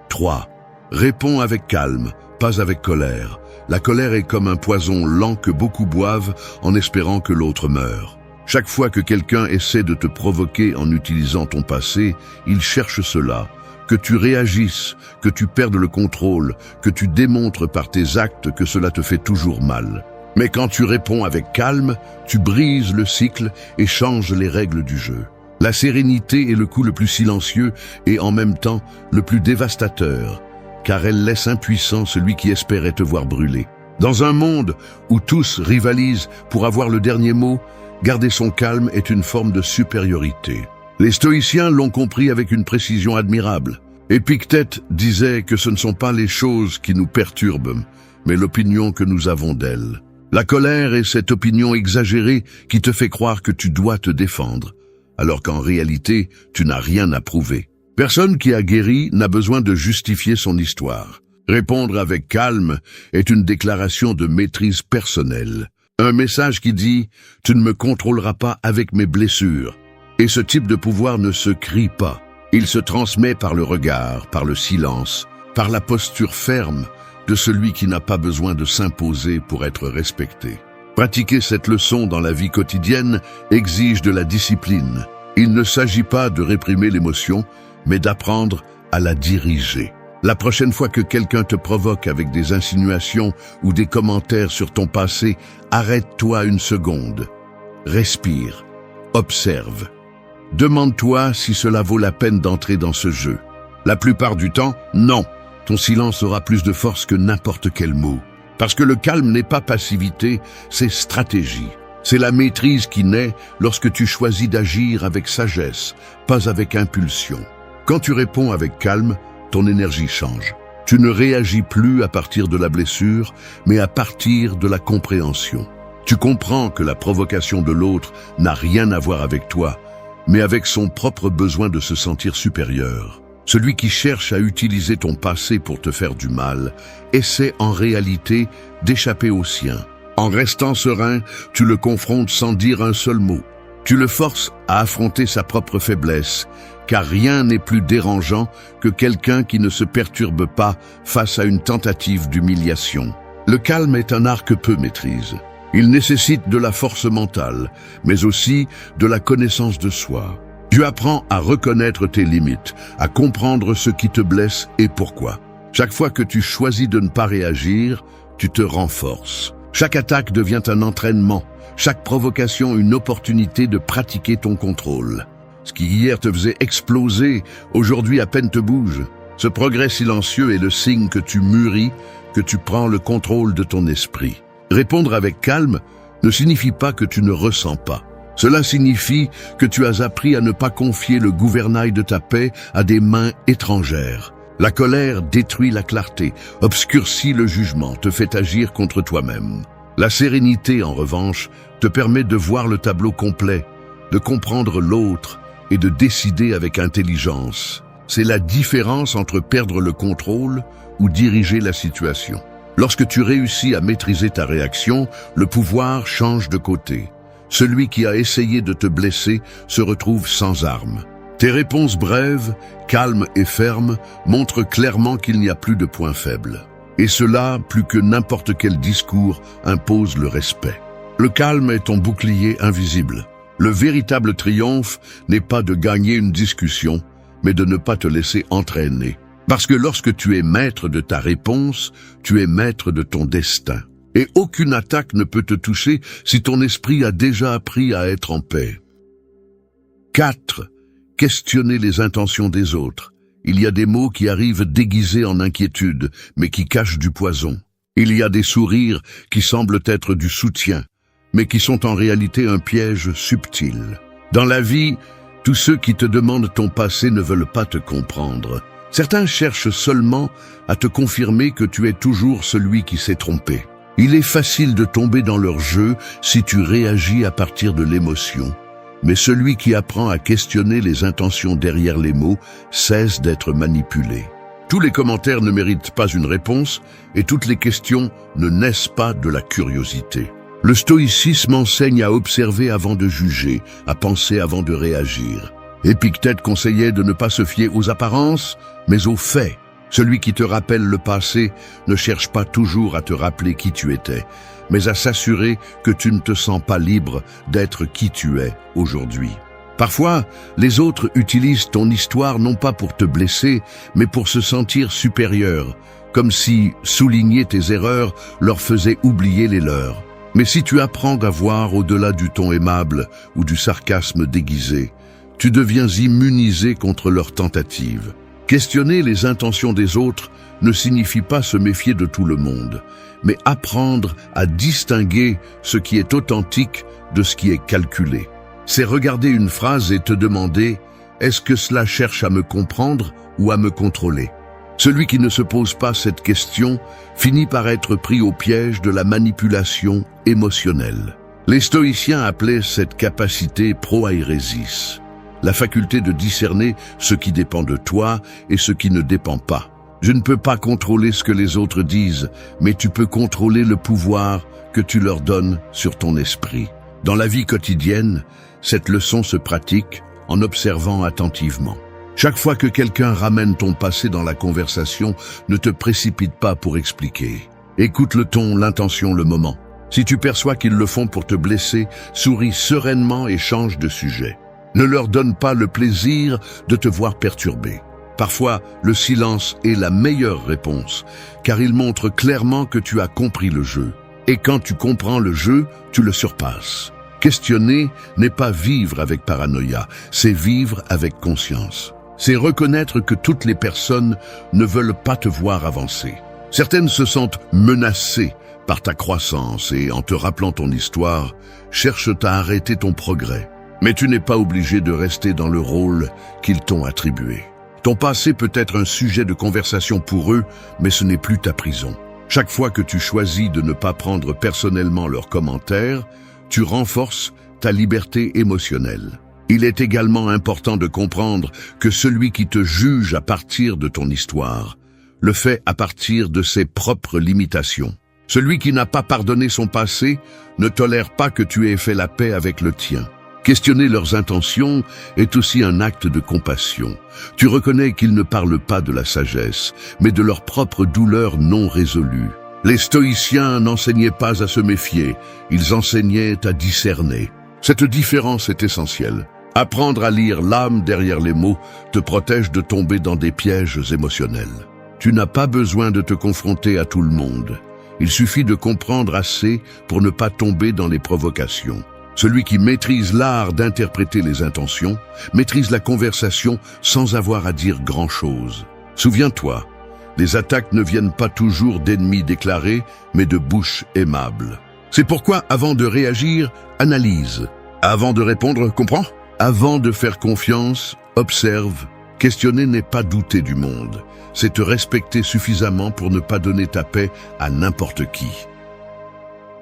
3. Réponds avec calme, pas avec colère. La colère est comme un poison lent que beaucoup boivent en espérant que l'autre meure. Chaque fois que quelqu'un essaie de te provoquer en utilisant ton passé, il cherche cela. Que tu réagisses, que tu perdes le contrôle, que tu démontres par tes actes que cela te fait toujours mal. Mais quand tu réponds avec calme, tu brises le cycle et changes les règles du jeu. La sérénité est le coup le plus silencieux et en même temps le plus dévastateur, car elle laisse impuissant celui qui espérait te voir brûler. Dans un monde où tous rivalisent pour avoir le dernier mot, garder son calme est une forme de supériorité. Les stoïciens l'ont compris avec une précision admirable. Épictète disait que ce ne sont pas les choses qui nous perturbent, mais l'opinion que nous avons d'elles. La colère est cette opinion exagérée qui te fait croire que tu dois te défendre, alors qu'en réalité, tu n'as rien à prouver. Personne qui a guéri n'a besoin de justifier son histoire. Répondre avec calme est une déclaration de maîtrise personnelle. Un message qui dit « Tu ne me contrôleras pas avec mes blessures ». Et ce type de pouvoir ne se crie pas. Il se transmet par le regard, par le silence, par la posture ferme de celui qui n'a pas besoin de s'imposer pour être respecté. Pratiquer cette leçon dans la vie quotidienne exige de la discipline. Il ne s'agit pas de réprimer l'émotion, mais d'apprendre à la diriger. La prochaine fois que quelqu'un te provoque avec des insinuations ou des commentaires sur ton passé, arrête-toi une seconde. Respire. Observe. Demande-toi si cela vaut la peine d'entrer dans ce jeu. La plupart du temps, non. Ton silence aura plus de force que n'importe quel mot. Parce que le calme n'est pas passivité, c'est stratégie. C'est la maîtrise qui naît lorsque tu choisis d'agir avec sagesse, pas avec impulsion. Quand tu réponds avec calme, ton énergie change. Tu ne réagis plus à partir de la blessure, mais à partir de la compréhension. Tu comprends que la provocation de l'autre n'a rien à voir avec toi, mais avec son propre besoin de se sentir supérieur. Celui qui cherche à utiliser ton passé pour te faire du mal essaie en réalité d'échapper au sien. En restant serein, tu le confrontes sans dire un seul mot. Tu le forces à affronter sa propre faiblesse, car rien n'est plus dérangeant que quelqu'un qui ne se perturbe pas face à une tentative d'humiliation. Le calme est un art que peu maîtrisent. Il nécessite de la force mentale, mais aussi de la connaissance de soi. Tu apprends à reconnaître tes limites, à comprendre ce qui te blesse et pourquoi. Chaque fois que tu choisis de ne pas réagir, tu te renforces. Chaque attaque devient un entraînement, chaque provocation une opportunité de pratiquer ton contrôle. Ce qui hier te faisait exploser, aujourd'hui à peine te bouge. Ce progrès silencieux est le signe que tu mûris, que tu prends le contrôle de ton esprit. Répondre avec calme ne signifie pas que tu ne ressens pas. Cela signifie que tu as appris à ne pas confier le gouvernail de ta paix à des mains étrangères. La colère détruit la clarté, obscurcit le jugement, te fait agir contre toi-même. La sérénité, en revanche, te permet de voir le tableau complet, de comprendre l'autre et de décider avec intelligence. C'est la différence entre perdre le contrôle ou diriger la situation. Lorsque tu réussis à maîtriser ta réaction, le pouvoir change de côté. Celui qui a essayé de te blesser se retrouve sans armes. Tes réponses brèves, calmes et fermes montrent clairement qu'il n'y a plus de point faible. Et cela, plus que n'importe quel discours, impose le respect. Le calme est ton bouclier invisible. Le véritable triomphe n'est pas de gagner une discussion, mais de ne pas te laisser entraîner. Parce que lorsque tu es maître de ta réponse, tu es maître de ton destin. Et aucune attaque ne peut te toucher si ton esprit a déjà appris à être en paix. 4. Questionner les intentions des autres. Il y a des mots qui arrivent déguisés en inquiétude, mais qui cachent du poison. Il y a des sourires qui semblent être du soutien, mais qui sont en réalité un piège subtil. Dans la vie, tous ceux qui te demandent ton passé ne veulent pas te comprendre. Certains cherchent seulement à te confirmer que tu es toujours celui qui s'est trompé. Il est facile de tomber dans leur jeu si tu réagis à partir de l'émotion. Mais celui qui apprend à questionner les intentions derrière les mots cesse d'être manipulé. Tous les commentaires ne méritent pas une réponse et toutes les questions ne naissent pas de la curiosité. Le stoïcisme enseigne à observer avant de juger, à penser avant de réagir. Épictète conseillait de ne pas se fier aux apparences, mais aux faits. Celui qui te rappelle le passé ne cherche pas toujours à te rappeler qui tu étais, mais à s'assurer que tu ne te sens pas libre d'être qui tu es aujourd'hui. Parfois, les autres utilisent ton histoire non pas pour te blesser, mais pour se sentir supérieur, comme si souligner tes erreurs leur faisait oublier les leurs. Mais si tu apprends à voir au-delà du ton aimable ou du sarcasme déguisé, tu deviens immunisé contre leurs tentatives. Questionner les intentions des autres ne signifie pas se méfier de tout le monde, mais apprendre à distinguer ce qui est authentique de ce qui est calculé. C'est regarder une phrase et te demander « Est-ce que cela cherche à me comprendre ou à me contrôler ?» Celui qui ne se pose pas cette question finit par être pris au piège de la manipulation émotionnelle. Les stoïciens appelaient cette capacité proairésis, la faculté de discerner ce qui dépend de toi et ce qui ne dépend pas. Je ne peux pas contrôler ce que les autres disent, mais tu peux contrôler le pouvoir que tu leur donnes sur ton esprit. Dans la vie quotidienne, cette leçon se pratique en observant attentivement. Chaque fois que quelqu'un ramène ton passé dans la conversation, ne te précipite pas pour expliquer. Écoute le ton, l'intention, le moment. Si tu perçois qu'ils le font pour te blesser, souris sereinement et change de sujet. Ne leur donne pas le plaisir de te voir perturbé. Parfois, le silence est la meilleure réponse, car il montre clairement que tu as compris le jeu. Et quand tu comprends le jeu, tu le surpasses. Questionner n'est pas vivre avec paranoïa, c'est vivre avec conscience. C'est reconnaître que toutes les personnes ne veulent pas te voir avancer. Certaines se sentent menacées par ta croissance et en te rappelant ton histoire, cherchent à arrêter ton progrès. Mais tu n'es pas obligé de rester dans le rôle qu'ils t'ont attribué. Ton passé peut être un sujet de conversation pour eux, mais ce n'est plus ta prison. Chaque fois que tu choisis de ne pas prendre personnellement leurs commentaires, tu renforces ta liberté émotionnelle. Il est également important de comprendre que celui qui te juge à partir de ton histoire le fait à partir de ses propres limitations. Celui qui n'a pas pardonné son passé ne tolère pas que tu aies fait la paix avec le tien. Questionner leurs intentions est aussi un acte de compassion. Tu reconnais qu'ils ne parlent pas de la sagesse, mais de leur propre douleur non résolue. Les stoïciens n'enseignaient pas à se méfier, ils enseignaient à discerner. Cette différence est essentielle. Apprendre à lire l'âme derrière les mots te protège de tomber dans des pièges émotionnels. Tu n'as pas besoin de te confronter à tout le monde. Il suffit de comprendre assez pour ne pas tomber dans les provocations. Celui qui maîtrise l'art d'interpréter les intentions, maîtrise la conversation sans avoir à dire grand-chose. Souviens-toi, les attaques ne viennent pas toujours d'ennemis déclarés, mais de bouches aimables. C'est pourquoi, avant de réagir, analyse. Avant de répondre, comprends. Avant de faire confiance, observe. Questionner n'est pas douter du monde. C'est te respecter suffisamment pour ne pas donner ta paix à n'importe qui.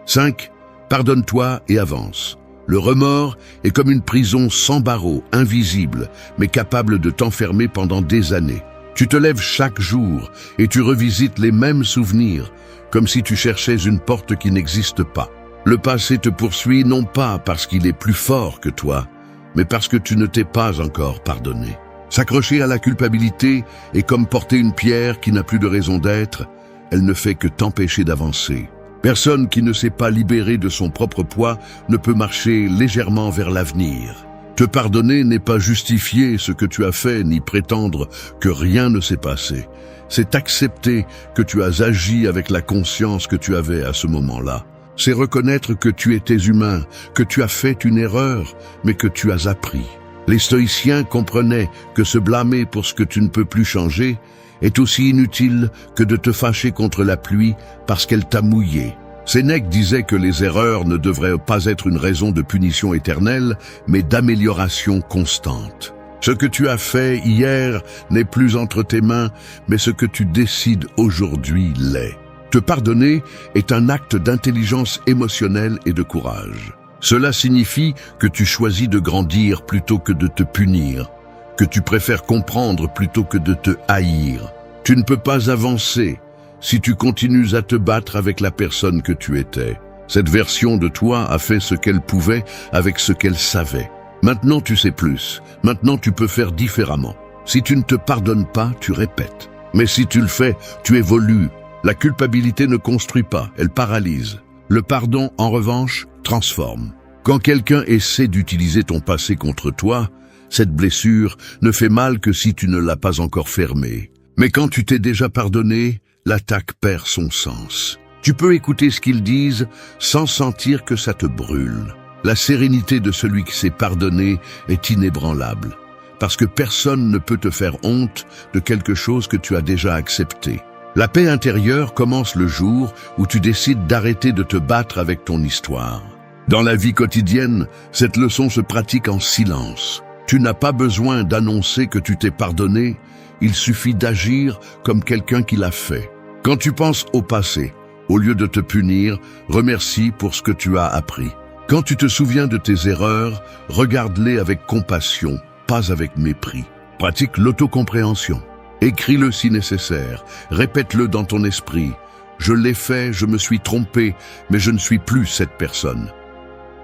5. Pardonne-toi et avance. Le remords est comme une prison sans barreaux, invisible, mais capable de t'enfermer pendant des années. Tu te lèves chaque jour et tu revisites les mêmes souvenirs, comme si tu cherchais une porte qui n'existe pas. Le passé te poursuit non pas parce qu'il est plus fort que toi, mais parce que tu ne t'es pas encore pardonné. S'accrocher à la culpabilité est comme porter une pierre qui n'a plus de raison d'être, elle ne fait que t'empêcher d'avancer. Personne qui ne s'est pas libéré de son propre poids ne peut marcher légèrement vers l'avenir. Te pardonner n'est pas justifier ce que tu as fait ni prétendre que rien ne s'est passé. C'est accepter que tu as agi avec la conscience que tu avais à ce moment-là. C'est reconnaître que tu étais humain, que tu as fait une erreur, mais que tu as appris. Les stoïciens comprenaient que se blâmer pour ce que tu ne peux plus changer est aussi inutile que de te fâcher contre la pluie parce qu'elle t'a mouillé. Sénèque disait que les erreurs ne devraient pas être une raison de punition éternelle, mais d'amélioration constante. Ce que tu as fait hier n'est plus entre tes mains, mais ce que tu décides aujourd'hui l'est. Te pardonner est un acte d'intelligence émotionnelle et de courage. Cela signifie que tu choisis de grandir plutôt que de te punir, que tu préfères comprendre plutôt que de te haïr. Tu ne peux pas avancer si tu continues à te battre avec la personne que tu étais. Cette version de toi a fait ce qu'elle pouvait avec ce qu'elle savait. Maintenant tu sais plus, maintenant tu peux faire différemment. Si tu ne te pardonnes pas, tu répètes. Mais si tu le fais, tu évolues. La culpabilité ne construit pas, elle paralyse. Le pardon, en revanche, transforme. Quand quelqu'un essaie d'utiliser ton passé contre toi, cette blessure ne fait mal que si tu ne l'as pas encore fermée. Mais quand tu t'es déjà pardonné, l'attaque perd son sens. Tu peux écouter ce qu'ils disent sans sentir que ça te brûle. La sérénité de celui qui s'est pardonné est inébranlable, parce que personne ne peut te faire honte de quelque chose que tu as déjà accepté. La paix intérieure commence le jour où tu décides d'arrêter de te battre avec ton histoire. Dans la vie quotidienne, cette leçon se pratique en silence. Tu n'as pas besoin d'annoncer que tu t'es pardonné, il suffit d'agir comme quelqu'un qui l'a fait. Quand tu penses au passé, au lieu de te punir, remercie pour ce que tu as appris. Quand tu te souviens de tes erreurs, regarde-les avec compassion, pas avec mépris. Pratique l'autocompréhension. Écris-le si nécessaire, répète-le dans ton esprit. Je l'ai fait, je me suis trompé, mais je ne suis plus cette personne.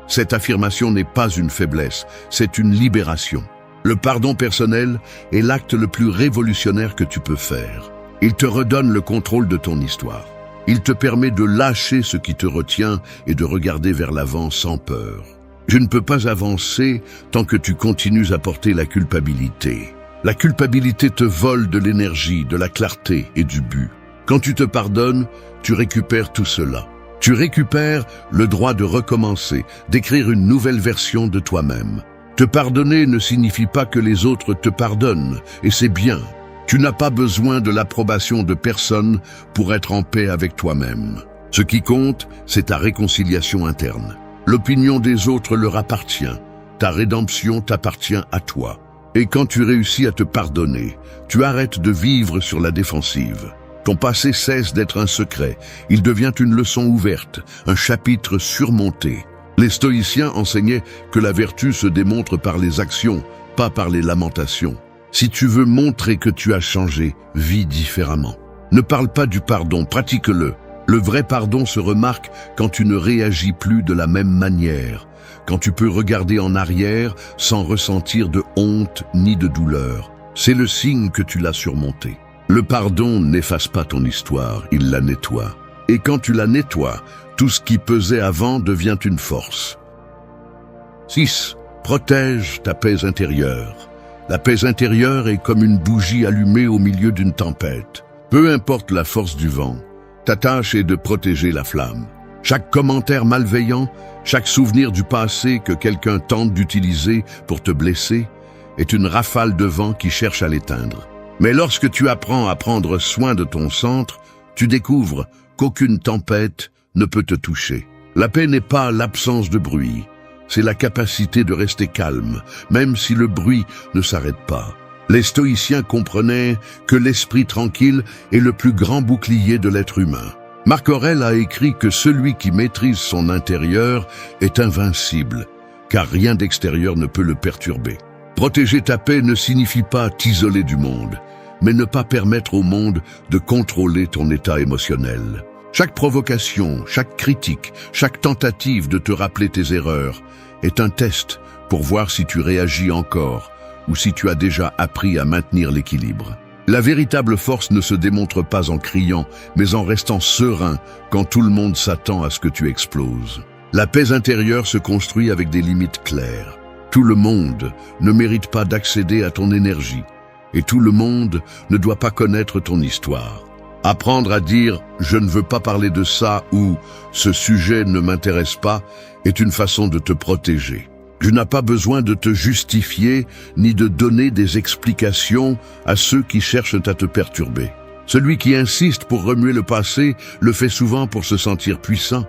Cette affirmation n'est pas une faiblesse, c'est une libération. Le pardon personnel est l'acte le plus révolutionnaire que tu peux faire. Il te redonne le contrôle de ton histoire. Il te permet de lâcher ce qui te retient et de regarder vers l'avant sans peur. Je ne peux pas avancer tant que tu continues à porter la culpabilité. La culpabilité te vole de l'énergie, de la clarté et du but. Quand tu te pardonnes, tu récupères tout cela. Tu récupères le droit de recommencer, d'écrire une nouvelle version de toi-même. Te pardonner ne signifie pas que les autres te pardonnent, et c'est bien. Tu n'as pas besoin de l'approbation de personne pour être en paix avec toi-même. Ce qui compte, c'est ta réconciliation interne. L'opinion des autres leur appartient. Ta rédemption t'appartient à toi. Et quand tu réussis à te pardonner, tu arrêtes de vivre sur la défensive. Ton passé cesse d'être un secret. Il devient une leçon ouverte, un chapitre surmonté. Les stoïciens enseignaient que la vertu se démontre par les actions, pas par les lamentations. Si tu veux montrer que tu as changé, vis différemment. Ne parle pas du pardon, pratique-le. Le vrai pardon se remarque quand tu ne réagis plus de la même manière, quand tu peux regarder en arrière sans ressentir de honte ni de douleur. C'est le signe que tu l'as surmonté. Le pardon n'efface pas ton histoire, il la nettoie. Et quand tu la nettoies, tout ce qui pesait avant devient une force. 6. Protège ta paix intérieure. La paix intérieure est comme une bougie allumée au milieu d'une tempête. Peu importe la force du vent, ta tâche est de protéger la flamme. Chaque commentaire malveillant, chaque souvenir du passé que quelqu'un tente d'utiliser pour te blesser, est une rafale de vent qui cherche à l'éteindre. Mais lorsque tu apprends à prendre soin de ton centre, tu découvres qu'aucune tempête ne peut te toucher. La paix n'est pas l'absence de bruit, c'est la capacité de rester calme, même si le bruit ne s'arrête pas. Les stoïciens comprenaient que l'esprit tranquille est le plus grand bouclier de l'être humain. Marc Aurèle a écrit que celui qui maîtrise son intérieur est invincible, car rien d'extérieur ne peut le perturber. Protéger ta paix ne signifie pas t'isoler du monde, mais ne pas permettre au monde de contrôler ton état émotionnel. Chaque provocation, chaque critique, chaque tentative de te rappeler tes erreurs est un test pour voir si tu réagis encore ou si tu as déjà appris à maintenir l'équilibre. La véritable force ne se démontre pas en criant, mais en restant serein quand tout le monde s'attend à ce que tu exploses. La paix intérieure se construit avec des limites claires. Tout le monde ne mérite pas d'accéder à ton énergie, et tout le monde ne doit pas connaître ton histoire. Apprendre à dire « je ne veux pas parler de ça » ou « ce sujet ne m'intéresse pas » est une façon de te protéger. Tu n'as pas besoin de te justifier ni de donner des explications à ceux qui cherchent à te perturber. Celui qui insiste pour remuer le passé le fait souvent pour se sentir puissant,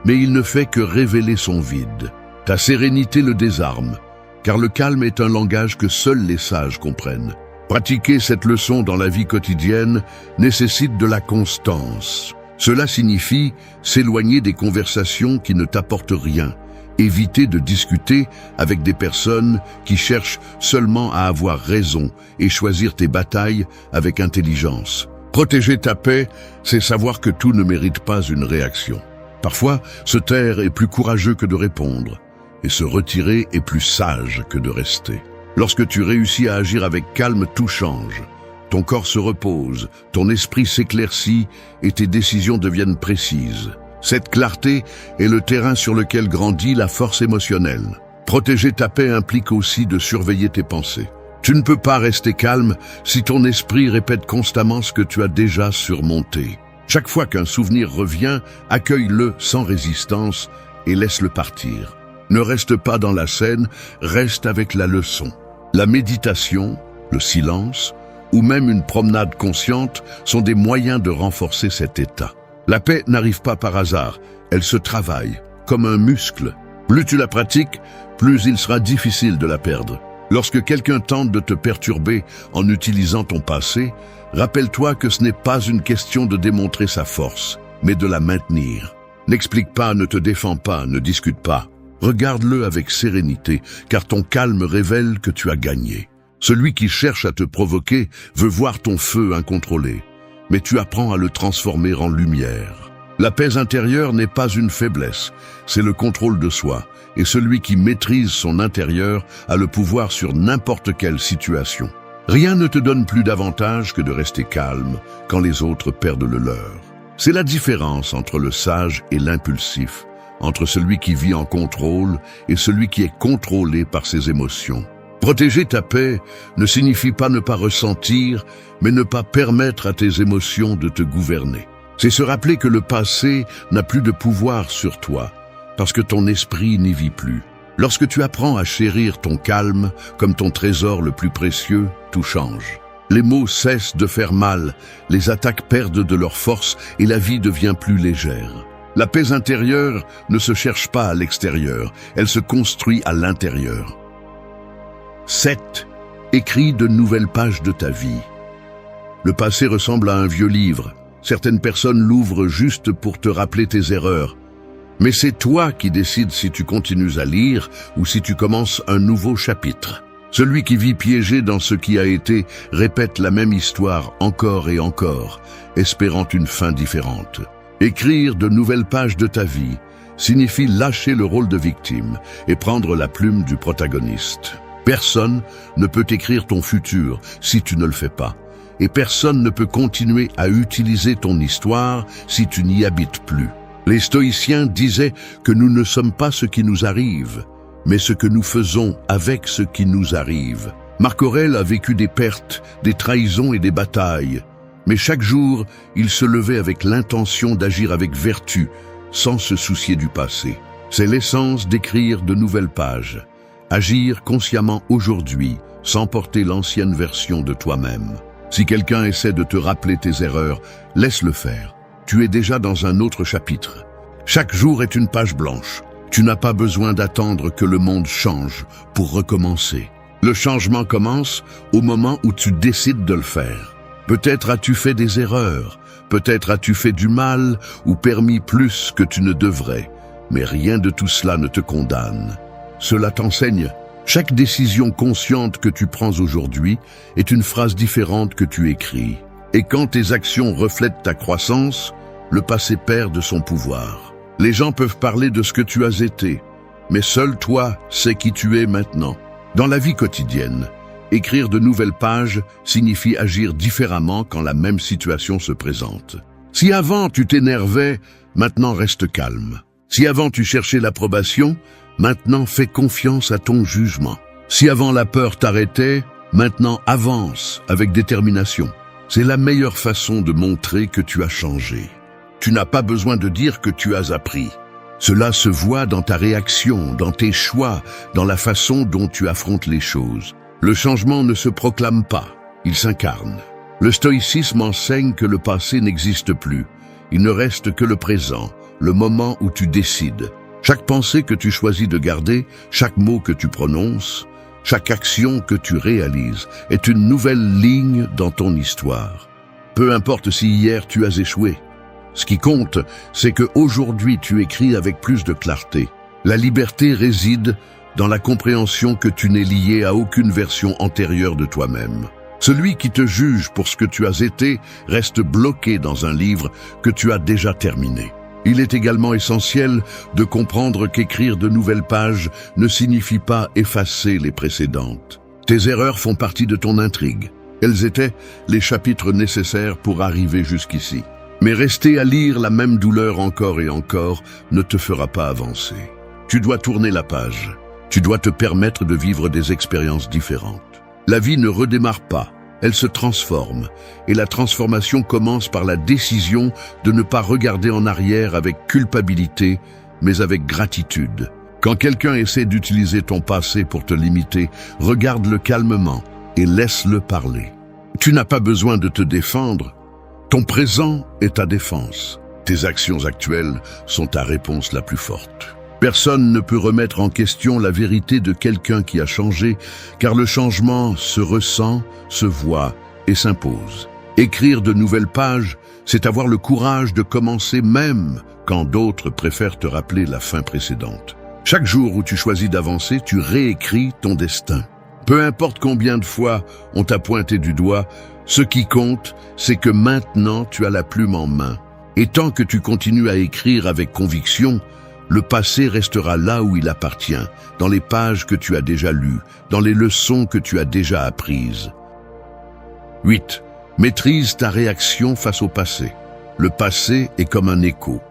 mais il ne fait que révéler son vide. Ta sérénité le désarme, car le calme est un langage que seuls les sages comprennent. Pratiquer cette leçon dans la vie quotidienne nécessite de la constance. Cela signifie s'éloigner des conversations qui ne t'apportent rien, éviter de discuter avec des personnes qui cherchent seulement à avoir raison et choisir tes batailles avec intelligence. Protéger ta paix, c'est savoir que tout ne mérite pas une réaction. Parfois, se taire est plus courageux que de répondre, et se retirer est plus sage que de rester. Lorsque tu réussis à agir avec calme, tout change. Ton corps se repose, ton esprit s'éclaircit et tes décisions deviennent précises. Cette clarté est le terrain sur lequel grandit la force émotionnelle. Protéger ta paix implique aussi de surveiller tes pensées. Tu ne peux pas rester calme si ton esprit répète constamment ce que tu as déjà surmonté. Chaque fois qu'un souvenir revient, accueille-le sans résistance et laisse-le partir. Ne reste pas dans la scène, reste avec la leçon. La méditation, le silence, ou même une promenade consciente sont des moyens de renforcer cet état. La paix n'arrive pas par hasard, elle se travaille, comme un muscle. Plus tu la pratiques, plus il sera difficile de la perdre. Lorsque quelqu'un tente de te perturber en utilisant ton passé, rappelle-toi que ce n'est pas une question de démontrer sa force, mais de la maintenir. N'explique pas, ne te défends pas, ne discute pas. Regarde-le avec sérénité, car ton calme révèle que tu as gagné. Celui qui cherche à te provoquer veut voir ton feu incontrôlé, mais tu apprends à le transformer en lumière. La paix intérieure n'est pas une faiblesse, c'est le contrôle de soi, et celui qui maîtrise son intérieur a le pouvoir sur n'importe quelle situation. Rien ne te donne plus d'avantage que de rester calme quand les autres perdent le leur. C'est la différence entre le sage et l'impulsif, entre celui qui vit en contrôle et celui qui est contrôlé par ses émotions. Protéger ta paix ne signifie pas ne pas ressentir, mais ne pas permettre à tes émotions de te gouverner. C'est se rappeler que le passé n'a plus de pouvoir sur toi, parce que ton esprit n'y vit plus. Lorsque tu apprends à chérir ton calme comme ton trésor le plus précieux, tout change. Les mots cessent de faire mal, les attaques perdent de leur force et la vie devient plus légère. La paix intérieure ne se cherche pas à l'extérieur, elle se construit à l'intérieur. 7. Écris de nouvelles pages de ta vie. Le passé ressemble à un vieux livre. Certaines personnes l'ouvrent juste pour te rappeler tes erreurs. Mais c'est toi qui décides si tu continues à lire ou si tu commences un nouveau chapitre. Celui qui vit piégé dans ce qui a été répète la même histoire encore et encore, espérant une fin différente. Écrire de nouvelles pages de ta vie signifie lâcher le rôle de victime et prendre la plume du protagoniste. Personne ne peut écrire ton futur si tu ne le fais pas. Et personne ne peut continuer à utiliser ton histoire si tu n'y habites plus. Les stoïciens disaient que nous ne sommes pas ce qui nous arrive, mais ce que nous faisons avec ce qui nous arrive. Marc Aurèle a vécu des pertes, des trahisons et des batailles, mais chaque jour, il se levait avec l'intention d'agir avec vertu, sans se soucier du passé. C'est l'essence d'écrire de nouvelles pages. Agir consciemment aujourd'hui, sans porter l'ancienne version de toi-même. Si quelqu'un essaie de te rappeler tes erreurs, laisse-le faire. Tu es déjà dans un autre chapitre. Chaque jour est une page blanche. Tu n'as pas besoin d'attendre que le monde change pour recommencer. Le changement commence au moment où tu décides de le faire. Peut-être as-tu fait des erreurs, peut-être as-tu fait du mal ou permis plus que tu ne devrais, mais rien de tout cela ne te condamne. Cela t'enseigne. Chaque décision consciente que tu prends aujourd'hui est une phrase différente que tu écris. Et quand tes actions reflètent ta croissance, le passé perd de son pouvoir. Les gens peuvent parler de ce que tu as été, mais seul toi sais qui tu es maintenant. Dans la vie quotidienne, écrire de nouvelles pages signifie agir différemment quand la même situation se présente. Si avant tu t'énervais, maintenant reste calme. Si avant tu cherchais l'approbation, maintenant fais confiance à ton jugement. Si avant la peur t'arrêtait, maintenant avance avec détermination. C'est la meilleure façon de montrer que tu as changé. Tu n'as pas besoin de dire que tu as appris. Cela se voit dans ta réaction, dans tes choix, dans la façon dont tu affrontes les choses. Le changement ne se proclame pas, il s'incarne. Le stoïcisme enseigne que le passé n'existe plus. Il ne reste que le présent, le moment où tu décides. Chaque pensée que tu choisis de garder, chaque mot que tu prononces, chaque action que tu réalises est une nouvelle ligne dans ton histoire. Peu importe si hier tu as échoué. Ce qui compte, c'est qu'aujourd'hui tu écris avec plus de clarté. La liberté réside dans la compréhension que tu n'es lié à aucune version antérieure de toi-même. Celui qui te juge pour ce que tu as été reste bloqué dans un livre que tu as déjà terminé. Il est également essentiel de comprendre qu'écrire de nouvelles pages ne signifie pas effacer les précédentes. Tes erreurs font partie de ton intrigue. Elles étaient les chapitres nécessaires pour arriver jusqu'ici. Mais rester à lire la même douleur encore et encore ne te fera pas avancer. Tu dois tourner la page. Tu dois te permettre de vivre des expériences différentes. La vie ne redémarre pas. Elle se transforme, et la transformation commence par la décision de ne pas regarder en arrière avec culpabilité, mais avec gratitude. Quand quelqu'un essaie d'utiliser ton passé pour te limiter, regarde-le calmement et laisse-le parler. Tu n'as pas besoin de te défendre. Ton présent est ta défense. Tes actions actuelles sont ta réponse la plus forte. Personne ne peut remettre en question la vérité de quelqu'un qui a changé, car le changement se ressent, se voit et s'impose. Écrire de nouvelles pages, c'est avoir le courage de commencer même quand d'autres préfèrent te rappeler la fin précédente. Chaque jour où tu choisis d'avancer, tu réécris ton destin. Peu importe combien de fois on t'a pointé du doigt, ce qui compte, c'est que maintenant tu as la plume en main. Et tant que tu continues à écrire avec conviction, le passé restera là où il appartient, dans les pages que tu as déjà lues, dans les leçons que tu as déjà apprises. 8. Maîtrise ta réaction face au passé. Le passé est comme un écho.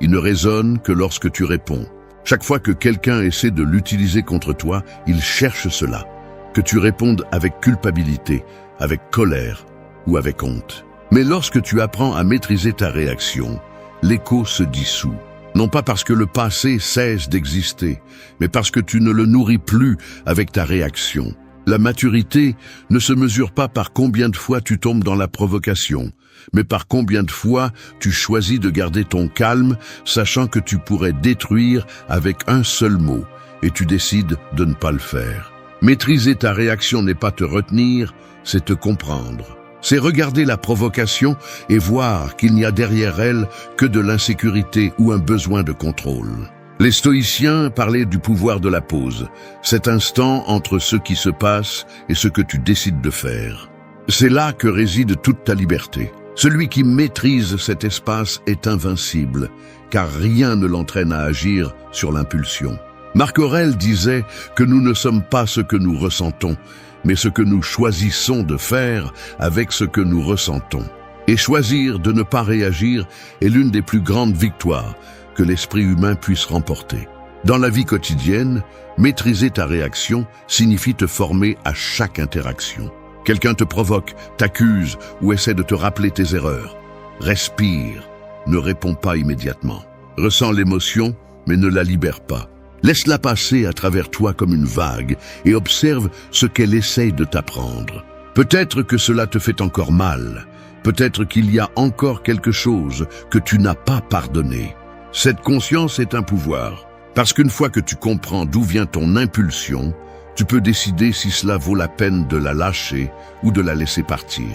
Il ne résonne que lorsque tu réponds. Chaque fois que quelqu'un essaie de l'utiliser contre toi, il cherche cela. Que tu répondes avec culpabilité, avec colère ou avec honte. Mais lorsque tu apprends à maîtriser ta réaction, l'écho se dissout. Non pas parce que le passé cesse d'exister, mais parce que tu ne le nourris plus avec ta réaction. La maturité ne se mesure pas par combien de fois tu tombes dans la provocation, mais par combien de fois tu choisis de garder ton calme, sachant que tu pourrais détruire avec un seul mot, et tu décides de ne pas le faire. Maîtriser ta réaction n'est pas te retenir, c'est te comprendre. C'est regarder la provocation et voir qu'il n'y a derrière elle que de l'insécurité ou un besoin de contrôle. Les stoïciens parlaient du pouvoir de la pause, cet instant entre ce qui se passe et ce que tu décides de faire. C'est là que réside toute ta liberté. Celui qui maîtrise cet espace est invincible, car rien ne l'entraîne à agir sur l'impulsion. Marc Aurèle disait que nous ne sommes pas ce que nous ressentons, mais ce que nous choisissons de faire avec ce que nous ressentons. Et choisir de ne pas réagir est l'une des plus grandes victoires que l'esprit humain puisse remporter. Dans la vie quotidienne, maîtriser ta réaction signifie te former à chaque interaction. Quelqu'un te provoque, t'accuse ou essaie de te rappeler tes erreurs. Respire, ne réponds pas immédiatement. Ressens l'émotion, mais ne la libère pas. Laisse-la passer à travers toi comme une vague et observe ce qu'elle essaye de t'apprendre. Peut-être que cela te fait encore mal. Peut-être qu'il y a encore quelque chose que tu n'as pas pardonné. Cette conscience est un pouvoir, parce qu'une fois que tu comprends d'où vient ton impulsion, tu peux décider si cela vaut la peine de la lâcher ou de la laisser partir.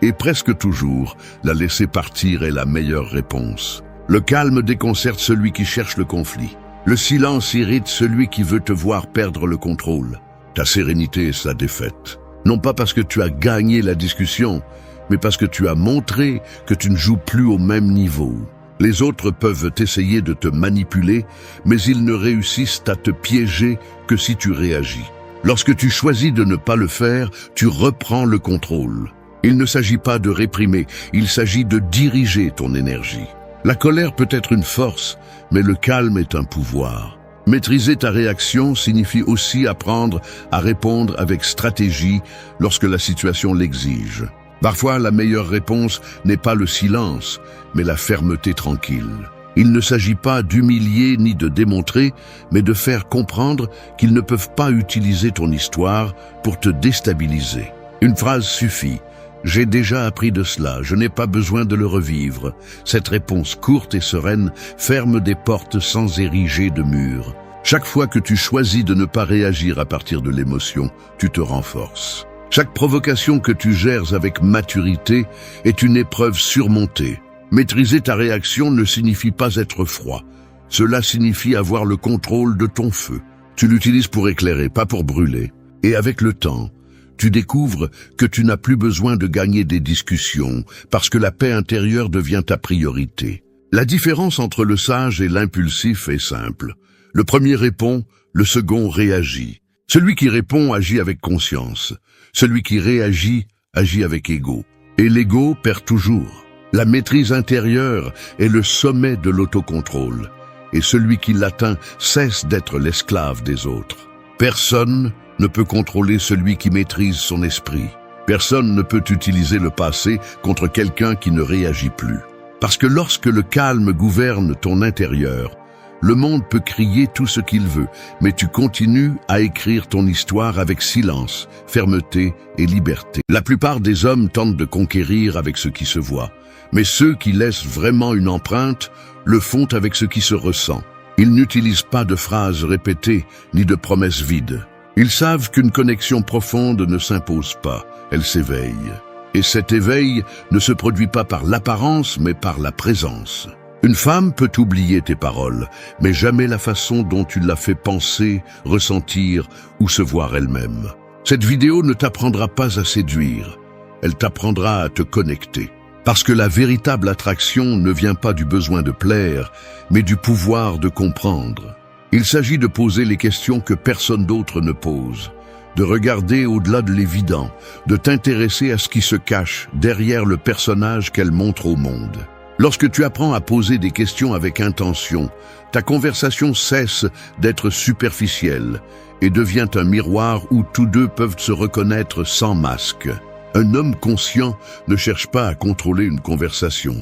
Et presque toujours, la laisser partir est la meilleure réponse. Le calme déconcerte celui qui cherche le conflit. Le silence irrite celui qui veut te voir perdre le contrôle. Ta sérénité est sa défaite. Non pas parce que tu as gagné la discussion, mais parce que tu as montré que tu ne joues plus au même niveau. Les autres peuvent essayer de te manipuler, mais ils ne réussissent à te piéger que si tu réagis. Lorsque tu choisis de ne pas le faire, tu reprends le contrôle. Il ne s'agit pas de réprimer, il s'agit de diriger ton énergie. La colère peut être une force, mais le calme est un pouvoir. Maîtriser ta réaction signifie aussi apprendre à répondre avec stratégie lorsque la situation l'exige. Parfois, la meilleure réponse n'est pas le silence, mais la fermeté tranquille. Il ne s'agit pas d'humilier ni de démontrer, mais de faire comprendre qu'ils ne peuvent pas utiliser ton histoire pour te déstabiliser. Une phrase suffit. J'ai déjà appris de cela, je n'ai pas besoin de le revivre. Cette réponse courte et sereine ferme des portes sans ériger de murs. Chaque fois que tu choisis de ne pas réagir à partir de l'émotion, tu te renforces. Chaque provocation que tu gères avec maturité est une épreuve surmontée. Maîtriser ta réaction ne signifie pas être froid. Cela signifie avoir le contrôle de ton feu. Tu l'utilises pour éclairer, pas pour brûler. Et avec le temps, tu découvres que tu n'as plus besoin de gagner des discussions parce que la paix intérieure devient ta priorité. La différence entre le sage et l'impulsif est simple. Le premier répond, le second réagit. Celui qui répond agit avec conscience. Celui qui réagit agit avec ego. Et l'ego perd toujours. La maîtrise intérieure est le sommet de l'autocontrôle. Et celui qui l'atteint cesse d'être l'esclave des autres. Personne ne peut contrôler celui qui maîtrise son esprit. Personne ne peut utiliser le passé contre quelqu'un qui ne réagit plus. Parce que lorsque le calme gouverne ton intérieur, le monde peut crier tout ce qu'il veut, mais tu continues à écrire ton histoire avec silence, fermeté et liberté. La plupart des hommes tentent de conquérir avec ce qui se voit, mais ceux qui laissent vraiment une empreinte le font avec ce qui se ressent. Ils n'utilisent pas de phrases répétées ni de promesses vides. Ils savent qu'une connexion profonde ne s'impose pas, elle s'éveille. Et cet éveil ne se produit pas par l'apparence, mais par la présence. Une femme peut oublier tes paroles, mais jamais la façon dont tu l'as fait penser, ressentir ou se voir elle-même. Cette vidéo ne t'apprendra pas à séduire, elle t'apprendra à te connecter. Parce que la véritable attraction ne vient pas du besoin de plaire, mais du pouvoir de comprendre. Il s'agit de poser les questions que personne d'autre ne pose, de regarder au-delà de l'évident, de t'intéresser à ce qui se cache derrière le personnage qu'elle montre au monde. Lorsque tu apprends à poser des questions avec intention, ta conversation cesse d'être superficielle et devient un miroir où tous deux peuvent se reconnaître sans masque. Un homme conscient ne cherche pas à contrôler une conversation.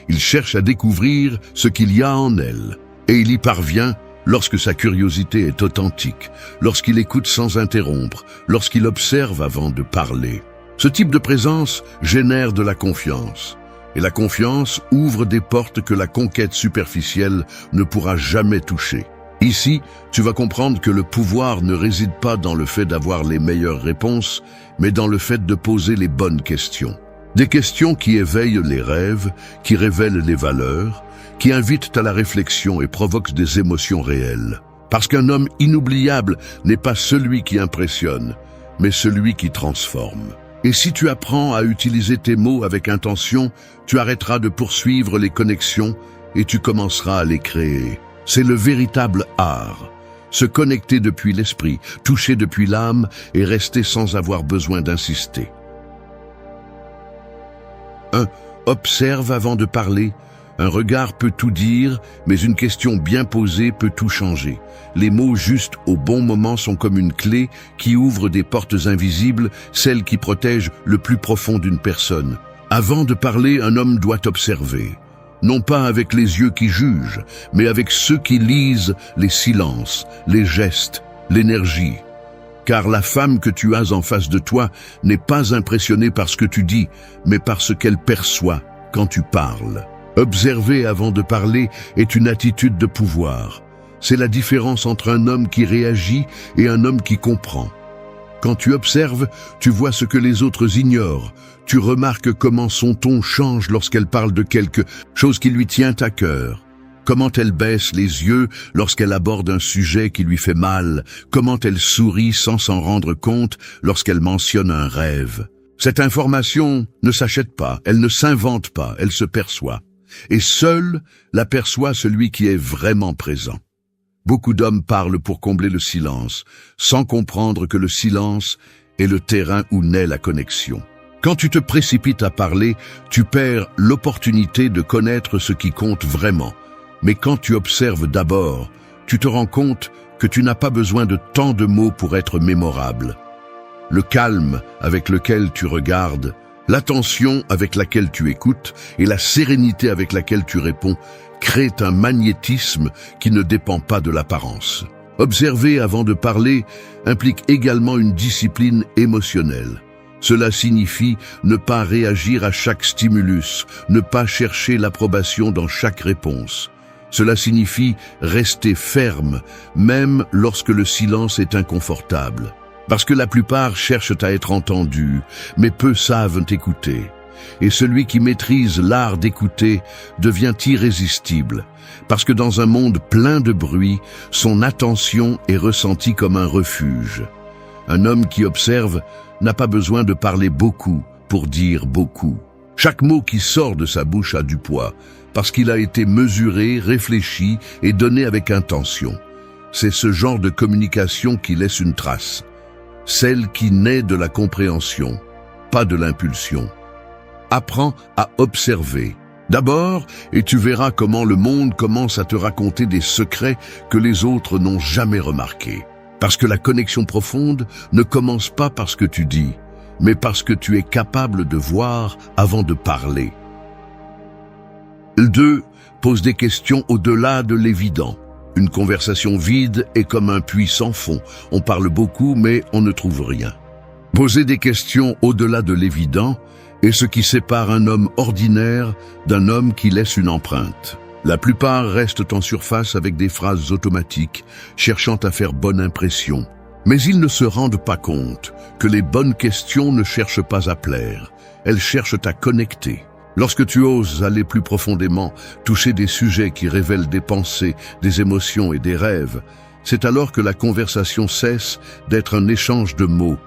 Il cherche à découvrir ce qu'il y a en elle. Et il y parvient lorsque sa curiosité est authentique, lorsqu'il écoute sans interrompre, lorsqu'il observe avant de parler. Ce type de présence génère de la confiance. Et la confiance ouvre des portes que la conquête superficielle ne pourra jamais toucher. Ici, tu vas comprendre que le pouvoir ne réside pas dans le fait d'avoir les meilleures réponses, mais dans le fait de poser les bonnes questions. Des questions qui éveillent les rêves, qui révèlent les valeurs, qui invitent à la réflexion et provoquent des émotions réelles. Parce qu'un homme inoubliable n'est pas celui qui impressionne, mais celui qui transforme. Et si tu apprends à utiliser tes mots avec intention, tu arrêteras de poursuivre les connexions et tu commenceras à les créer. C'est le véritable art. Se connecter depuis l'esprit, toucher depuis l'âme et rester sans avoir besoin d'insister. 1. Observe avant de parler. Un regard peut tout dire, mais une question bien posée peut tout changer. Les mots justes au bon moment sont comme une clé qui ouvre des portes invisibles, celles qui protègent le plus profond d'une personne. Avant de parler, un homme doit observer. Non pas avec les yeux qui jugent, mais avec ceux qui lisent les silences, les gestes, l'énergie. Car la femme que tu as en face de toi n'est pas impressionnée par ce que tu dis, mais par ce qu'elle perçoit quand tu parles. Observer avant de parler est une attitude de pouvoir. C'est la différence entre un homme qui réagit et un homme qui comprend. Quand tu observes, tu vois ce que les autres ignorent. Tu remarques comment son ton change lorsqu'elle parle de quelque chose qui lui tient à cœur. Comment elle baisse les yeux lorsqu'elle aborde un sujet qui lui fait mal. Comment elle sourit sans s'en rendre compte lorsqu'elle mentionne un rêve. Cette information ne s'achète pas, elle ne s'invente pas, elle se perçoit. Et seul l'aperçoit celui qui est vraiment présent. Beaucoup d'hommes parlent pour combler le silence, sans comprendre que le silence est le terrain où naît la connexion. Quand tu te précipites à parler, tu perds l'opportunité de connaître ce qui compte vraiment. Mais quand tu observes d'abord, tu te rends compte que tu n'as pas besoin de tant de mots pour être mémorable. Le calme avec lequel tu regardes, l'attention avec laquelle tu écoutes et la sérénité avec laquelle tu réponds créent un magnétisme qui ne dépend pas de l'apparence. Observer avant de parler implique également une discipline émotionnelle. Cela signifie ne pas réagir à chaque stimulus, ne pas chercher l'approbation dans chaque réponse. Cela signifie rester ferme, même lorsque le silence est inconfortable. Parce que la plupart cherchent à être entendus, mais peu savent écouter. Et celui qui maîtrise l'art d'écouter devient irrésistible, parce que dans un monde plein de bruit, son attention est ressentie comme un refuge. Un homme qui observe n'a pas besoin de parler beaucoup pour dire beaucoup. Chaque mot qui sort de sa bouche a du poids, parce qu'il a été mesuré, réfléchi et donné avec intention. C'est ce genre de communication qui laisse une trace. Celle qui naît de la compréhension, pas de l'impulsion. Apprends à observer. D'abord, et tu verras comment le monde commence à te raconter des secrets que les autres n'ont jamais remarqués. Parce que la connexion profonde ne commence pas par ce que tu dis, mais parce que tu es capable de voir avant de parler. 2. Pose des questions au-delà de l'évident. Une conversation vide est comme un puits sans fond. On parle beaucoup, mais on ne trouve rien. Poser des questions au-delà de l'évident est ce qui sépare un homme ordinaire d'un homme qui laisse une empreinte. La plupart restent en surface avec des phrases automatiques, cherchant à faire bonne impression. Mais ils ne se rendent pas compte que les bonnes questions ne cherchent pas à plaire, elles cherchent à connecter. Lorsque tu oses aller plus profondément, toucher des sujets qui révèlent des pensées, des émotions et des rêves, c'est alors que la conversation cesse d'être un échange de mots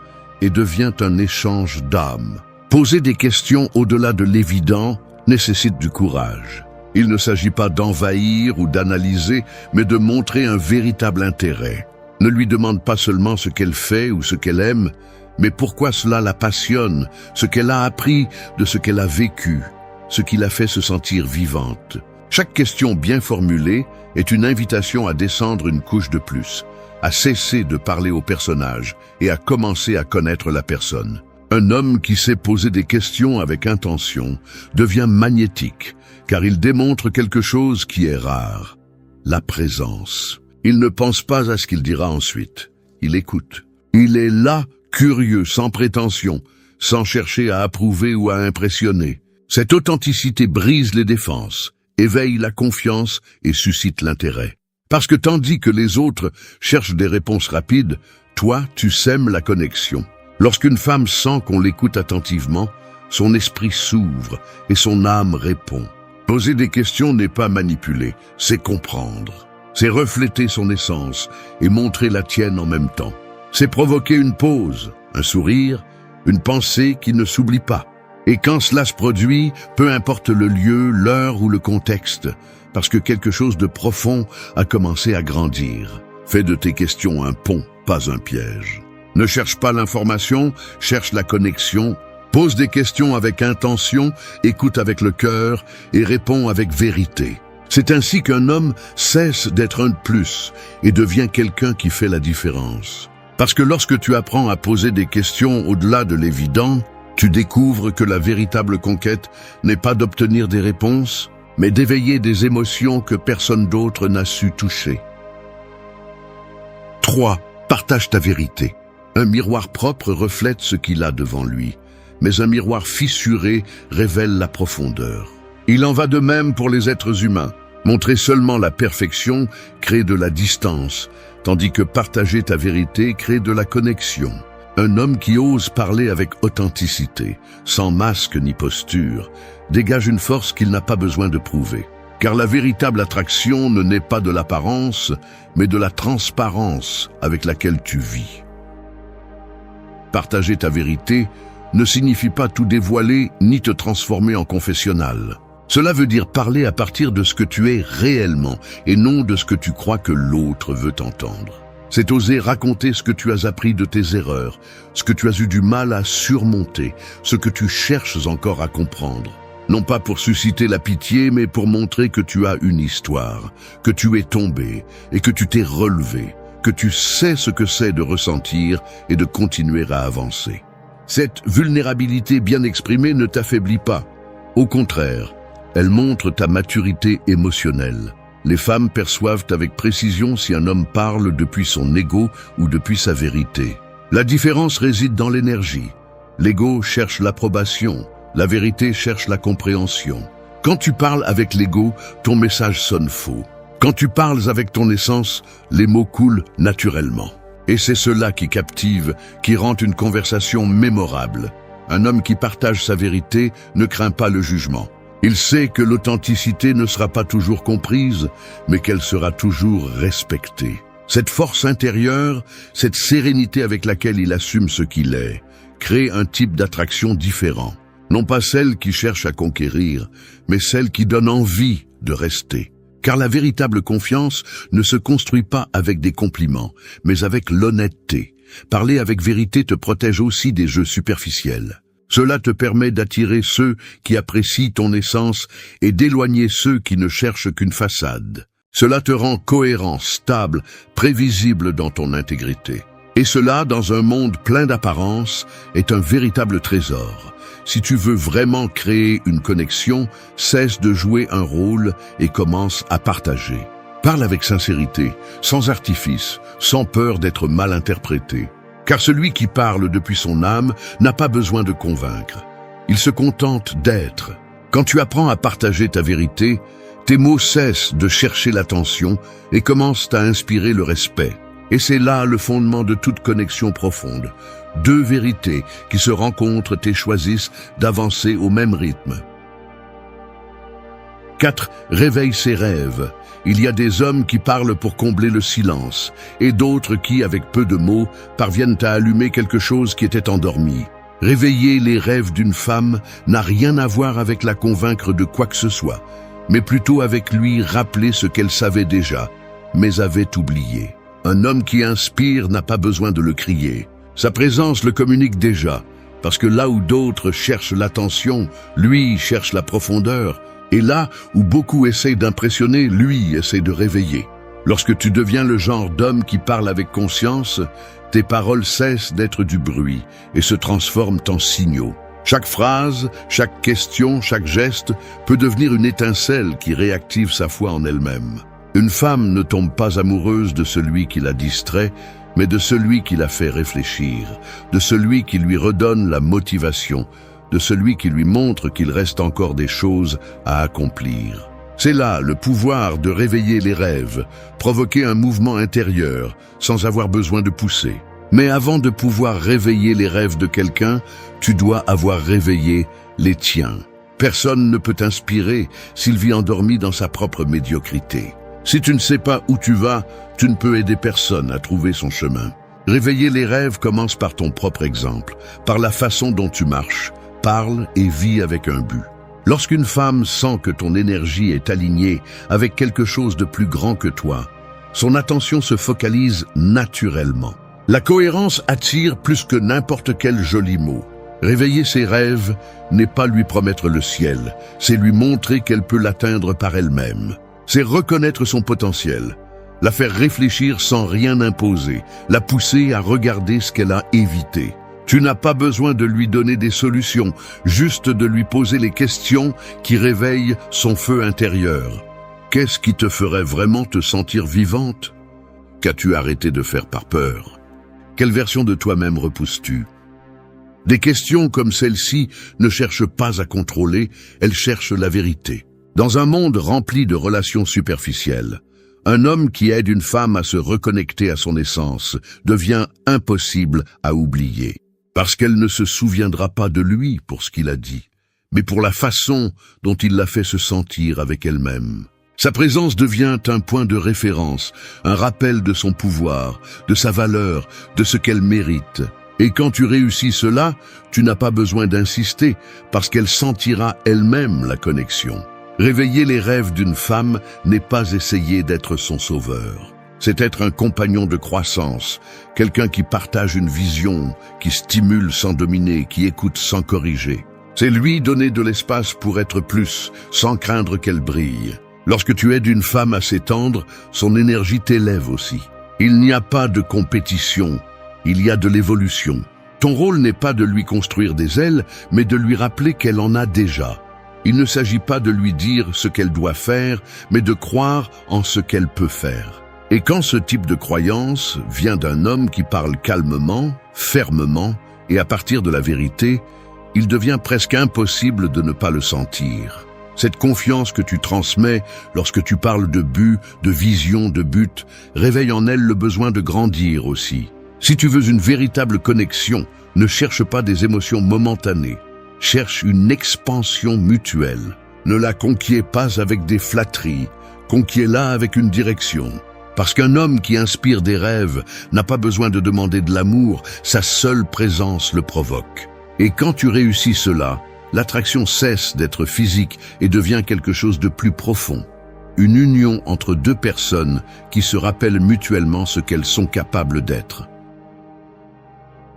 et devient un échange d'âme. Poser des questions au-delà de l'évident nécessite du courage. Il ne s'agit pas d'envahir ou d'analyser, mais de montrer un véritable intérêt. Ne lui demande pas seulement ce qu'elle fait ou ce qu'elle aime, mais pourquoi cela la passionne, ce qu'elle a appris de ce qu'elle a vécu, ce qui la fait se sentir vivante. Chaque question bien formulée est une invitation à descendre une couche de plus, à cesser de parler au personnage et à commencer à connaître la personne. Un homme qui sait poser des questions avec intention devient magnétique, car il démontre quelque chose qui est rare, la présence. Il ne pense pas à ce qu'il dira ensuite. Il écoute. Il est là, curieux, sans prétention, sans chercher à approuver ou à impressionner. Cette authenticité brise les défenses, éveille la confiance et suscite l'intérêt. Parce que tandis que les autres cherchent des réponses rapides, toi, tu sèmes la connexion. Lorsqu'une femme sent qu'on l'écoute attentivement, son esprit s'ouvre et son âme répond. Poser des questions n'est pas manipuler, c'est comprendre. C'est refléter son essence et montrer la tienne en même temps. C'est provoquer une pause, un sourire, une pensée qui ne s'oublie pas. Et quand cela se produit, peu importe le lieu, l'heure ou le contexte, parce que quelque chose de profond a commencé à grandir. Fais de tes questions un pont, pas un piège. Ne cherche pas l'information, cherche la connexion. Pose des questions avec intention, écoute avec le cœur et réponds avec vérité. C'est ainsi qu'un homme cesse d'être un de plus et devient quelqu'un qui fait la différence. Parce que lorsque tu apprends à poser des questions au-delà de l'évident, tu découvres que la véritable conquête n'est pas d'obtenir des réponses, mais d'éveiller des émotions que personne d'autre n'a su toucher. 3. Partage ta vérité. Un miroir propre reflète ce qu'il a devant lui, mais un miroir fissuré révèle la profondeur. Il en va de même pour les êtres humains. Montrer seulement la perfection crée de la distance, tandis que partager ta vérité crée de la connexion. Un homme qui ose parler avec authenticité, sans masque ni posture, dégage une force qu'il n'a pas besoin de prouver. Car la véritable attraction ne naît pas de l'apparence, mais de la transparence avec laquelle tu vis. Partager ta vérité ne signifie pas tout dévoiler ni te transformer en confessionnal. Cela veut dire parler à partir de ce que tu es réellement et non de ce que tu crois que l'autre veut entendre. C'est oser raconter ce que tu as appris de tes erreurs, ce que tu as eu du mal à surmonter, ce que tu cherches encore à comprendre. Non pas pour susciter la pitié, mais pour montrer que tu as une histoire, que tu es tombé et que tu t'es relevé, que tu sais ce que c'est de ressentir et de continuer à avancer. Cette vulnérabilité bien exprimée ne t'affaiblit pas. Au contraire, elle montre ta maturité émotionnelle. Les femmes perçoivent avec précision si un homme parle depuis son ego ou depuis sa vérité. La différence réside dans l'énergie. L'ego cherche l'approbation, la vérité cherche la compréhension. Quand tu parles avec l'ego, ton message sonne faux. Quand tu parles avec ton essence, les mots coulent naturellement. Et c'est cela qui captive, qui rend une conversation mémorable. Un homme qui partage sa vérité ne craint pas le jugement. Il sait que l'authenticité ne sera pas toujours comprise, mais qu'elle sera toujours respectée. Cette force intérieure, cette sérénité avec laquelle il assume ce qu'il est, crée un type d'attraction différent. Non pas celle qui cherche à conquérir, mais celle qui donne envie de rester. Car la véritable confiance ne se construit pas avec des compliments, mais avec l'honnêteté. Parler avec vérité te protège aussi des jeux superficiels. Cela te permet d'attirer ceux qui apprécient ton essence et d'éloigner ceux qui ne cherchent qu'une façade. Cela te rend cohérent, stable, prévisible dans ton intégrité. Et cela, dans un monde plein d'apparences, est un véritable trésor. Si tu veux vraiment créer une connexion, cesse de jouer un rôle et commence à partager. Parle avec sincérité, sans artifice, sans peur d'être mal interprété. Car celui qui parle depuis son âme n'a pas besoin de convaincre. Il se contente d'être. Quand tu apprends à partager ta vérité, tes mots cessent de chercher l'attention et commencent à inspirer le respect. Et c'est là le fondement de toute connexion profonde. Deux vérités qui se rencontrent et choisissent d'avancer au même rythme. 4. Réveille ses rêves. Il y a des hommes qui parlent pour combler le silence, et d'autres qui, avec peu de mots, parviennent à allumer quelque chose qui était endormi. Réveiller les rêves d'une femme n'a rien à voir avec la convaincre de quoi que ce soit, mais plutôt avec lui rappeler ce qu'elle savait déjà, mais avait oublié. Un homme qui inspire n'a pas besoin de le crier. Sa présence le communique déjà, parce que là où d'autres cherchent l'attention, lui cherche la profondeur, et là où beaucoup essayent d'impressionner, lui essaie de réveiller. Lorsque tu deviens le genre d'homme qui parle avec conscience, tes paroles cessent d'être du bruit et se transforment en signaux. Chaque phrase, chaque question, chaque geste peut devenir une étincelle qui réactive sa foi en elle-même. Une femme ne tombe pas amoureuse de celui qui la distrait, mais de celui qui la fait réfléchir, de celui qui lui redonne la motivation, de celui qui lui montre qu'il reste encore des choses à accomplir. C'est là le pouvoir de réveiller les rêves, provoquer un mouvement intérieur, sans avoir besoin de pousser. Mais avant de pouvoir réveiller les rêves de quelqu'un, tu dois avoir réveillé les tiens. Personne ne peut t'inspirer s'il vit endormi dans sa propre médiocrité. Si tu ne sais pas où tu vas, tu ne peux aider personne à trouver son chemin. Réveiller les rêves commence par ton propre exemple, par la façon dont tu marches, parles et vis avec un but. Lorsqu'une femme sent que ton énergie est alignée avec quelque chose de plus grand que toi, son attention se focalise naturellement. La cohérence attire plus que n'importe quel joli mot. Réveiller ses rêves n'est pas lui promettre le ciel, c'est lui montrer qu'elle peut l'atteindre par elle-même. C'est reconnaître son potentiel, la faire réfléchir sans rien imposer, la pousser à regarder ce qu'elle a évité. Tu n'as pas besoin de lui donner des solutions, juste de lui poser les questions qui réveillent son feu intérieur. Qu'est-ce qui te ferait vraiment te sentir vivante? Qu'as-tu arrêté de faire par peur? Quelle version de toi-même repousses-tu? Des questions comme celle-ci ne cherchent pas à contrôler, elles cherchent la vérité. Dans un monde rempli de relations superficielles, un homme qui aide une femme à se reconnecter à son essence devient impossible à oublier. Parce qu'elle ne se souviendra pas de lui pour ce qu'il a dit, mais pour la façon dont il l'a fait se sentir avec elle-même. Sa présence devient un point de référence, un rappel de son pouvoir, de sa valeur, de ce qu'elle mérite. Et quand tu réussis cela, tu n'as pas besoin d'insister, parce qu'elle sentira elle-même la connexion. Réveiller les rêves d'une femme n'est pas essayer d'être son sauveur. C'est être un compagnon de croissance, quelqu'un qui partage une vision, qui stimule sans dominer, qui écoute sans corriger. C'est lui donner de l'espace pour être plus, sans craindre qu'elle brille. Lorsque tu aides une femme à s'étendre, son énergie t'élève aussi. Il n'y a pas de compétition, il y a de l'évolution. Ton rôle n'est pas de lui construire des ailes, mais de lui rappeler qu'elle en a déjà. Il ne s'agit pas de lui dire ce qu'elle doit faire, mais de croire en ce qu'elle peut faire. Et quand ce type de croyance vient d'un homme qui parle calmement, fermement, et à partir de la vérité, il devient presque impossible de ne pas le sentir. Cette confiance que tu transmets lorsque tu parles de but, de vision, de but, réveille en elle le besoin de grandir aussi. Si tu veux une véritable connexion, ne cherche pas des émotions momentanées. Cherche une expansion mutuelle. Ne la conquiers pas avec des flatteries, conquiers-la avec une direction. Parce qu'un homme qui inspire des rêves n'a pas besoin de demander de l'amour, sa seule présence le provoque. Et quand tu réussis cela, l'attraction cesse d'être physique et devient quelque chose de plus profond. Une union entre deux personnes qui se rappellent mutuellement ce qu'elles sont capables d'être.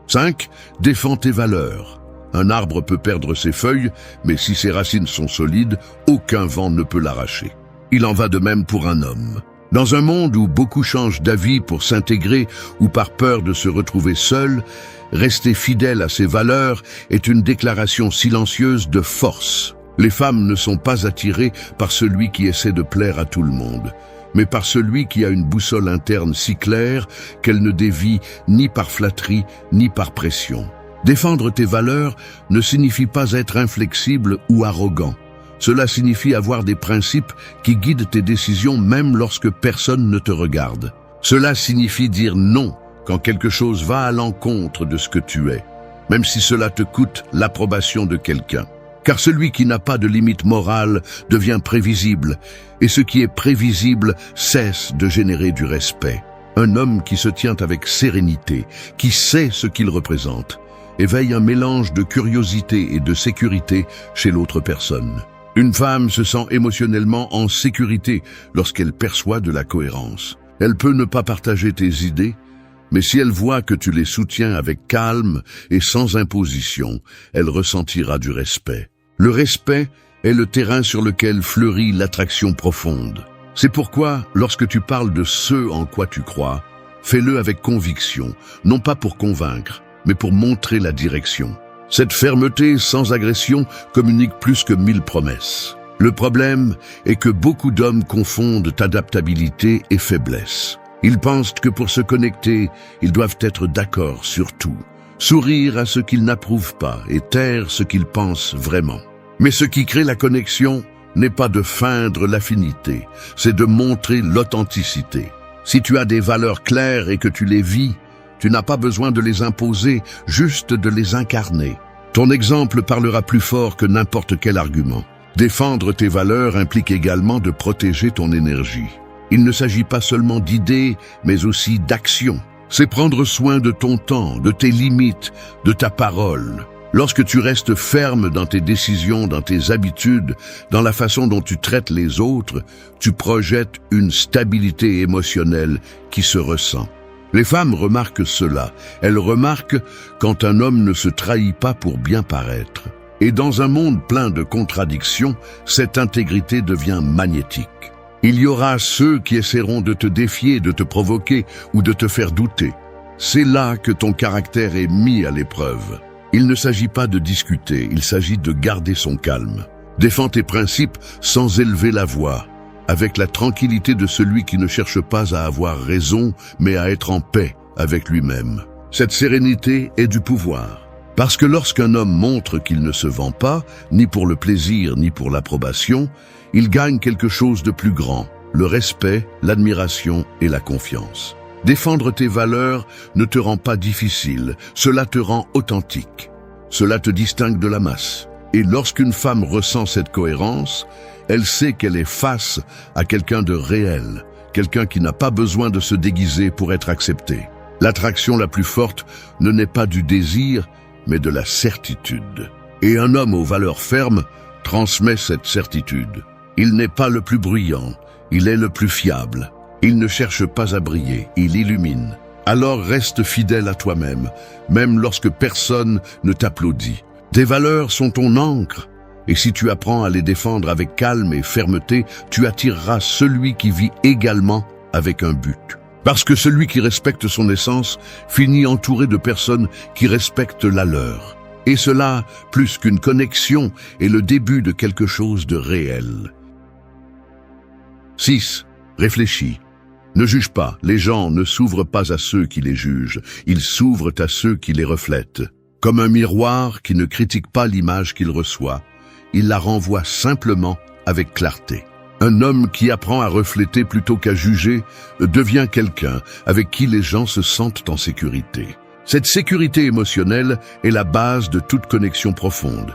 5. Défends tes valeurs. Un arbre peut perdre ses feuilles, mais si ses racines sont solides, aucun vent ne peut l'arracher. Il en va de même pour un homme. Dans un monde où beaucoup changent d'avis pour s'intégrer ou par peur de se retrouver seul, rester fidèle à ses valeurs est une déclaration silencieuse de force. Les femmes ne sont pas attirées par celui qui essaie de plaire à tout le monde, mais par celui qui a une boussole interne si claire qu'elle ne dévie ni par flatterie ni par pression. Défendre tes valeurs ne signifie pas être inflexible ou arrogant. Cela signifie avoir des principes qui guident tes décisions même lorsque personne ne te regarde. Cela signifie dire non quand quelque chose va à l'encontre de ce que tu es, même si cela te coûte l'approbation de quelqu'un. Car celui qui n'a pas de limite morale devient prévisible, et ce qui est prévisible cesse de générer du respect. Un homme qui se tient avec sérénité, qui sait ce qu'il représente, éveille un mélange de curiosité et de sécurité chez l'autre personne. Une femme se sent émotionnellement en sécurité lorsqu'elle perçoit de la cohérence. Elle peut ne pas partager tes idées, mais si elle voit que tu les soutiens avec calme et sans imposition, elle ressentira du respect. Le respect est le terrain sur lequel fleurit l'attraction profonde. C'est pourquoi, lorsque tu parles de ce en quoi tu crois, fais-le avec conviction, non pas pour convaincre, mais pour montrer la direction. Cette fermeté sans agression communique plus que 1000 promesses. Le problème est que beaucoup d'hommes confondent adaptabilité et faiblesse. Ils pensent que pour se connecter, ils doivent être d'accord sur tout, sourire à ce qu'ils n'approuvent pas et taire ce qu'ils pensent vraiment. Mais ce qui crée la connexion n'est pas de feindre l'affinité, c'est de montrer l'authenticité. Si tu as des valeurs claires et que tu les vis, tu n'as pas besoin de les imposer, juste de les incarner. Ton exemple parlera plus fort que n'importe quel argument. Défendre tes valeurs implique également de protéger ton énergie. Il ne s'agit pas seulement d'idées, mais aussi d'actions. C'est prendre soin de ton temps, de tes limites, de ta parole. Lorsque tu restes ferme dans tes décisions, dans tes habitudes, dans la façon dont tu traites les autres, tu projettes une stabilité émotionnelle qui se ressent. Les femmes remarquent cela. Elles remarquent quand un homme ne se trahit pas pour bien paraître. Et dans un monde plein de contradictions, cette intégrité devient magnétique. Il y aura ceux qui essaieront de te défier, de te provoquer ou de te faire douter. C'est là que ton caractère est mis à l'épreuve. Il ne s'agit pas de discuter, il s'agit de garder son calme. Défends tes principes sans élever la voix, avec la tranquillité de celui qui ne cherche pas à avoir raison, mais à être en paix avec lui-même. Cette sérénité est du pouvoir. Parce que lorsqu'un homme montre qu'il ne se vend pas, ni pour le plaisir, ni pour l'approbation, il gagne quelque chose de plus grand, le respect, l'admiration et la confiance. Défendre tes valeurs ne te rend pas difficile, cela te rend authentique. Cela te distingue de la masse. Et lorsqu'une femme ressent cette cohérence, elle sait qu'elle est face à quelqu'un de réel, quelqu'un qui n'a pas besoin de se déguiser pour être accepté. L'attraction la plus forte ne naît pas du désir, mais de la certitude. Et un homme aux valeurs fermes transmet cette certitude. Il n'est pas le plus bruyant, il est le plus fiable. Il ne cherche pas à briller, il illumine. Alors reste fidèle à toi-même, même lorsque personne ne t'applaudit. Tes valeurs sont ton encre, et si tu apprends à les défendre avec calme et fermeté, tu attireras celui qui vit également avec un but. Parce que celui qui respecte son essence finit entouré de personnes qui respectent la leur. Et cela, plus qu'une connexion, est le début de quelque chose de réel. 6. Réfléchis. Ne juge pas, les gens ne s'ouvrent pas à ceux qui les jugent, ils s'ouvrent à ceux qui les reflètent. Comme un miroir qui ne critique pas l'image qu'il reçoit, il la renvoie simplement avec clarté. Un homme qui apprend à refléter plutôt qu'à juger devient quelqu'un avec qui les gens se sentent en sécurité. Cette sécurité émotionnelle est la base de toute connexion profonde.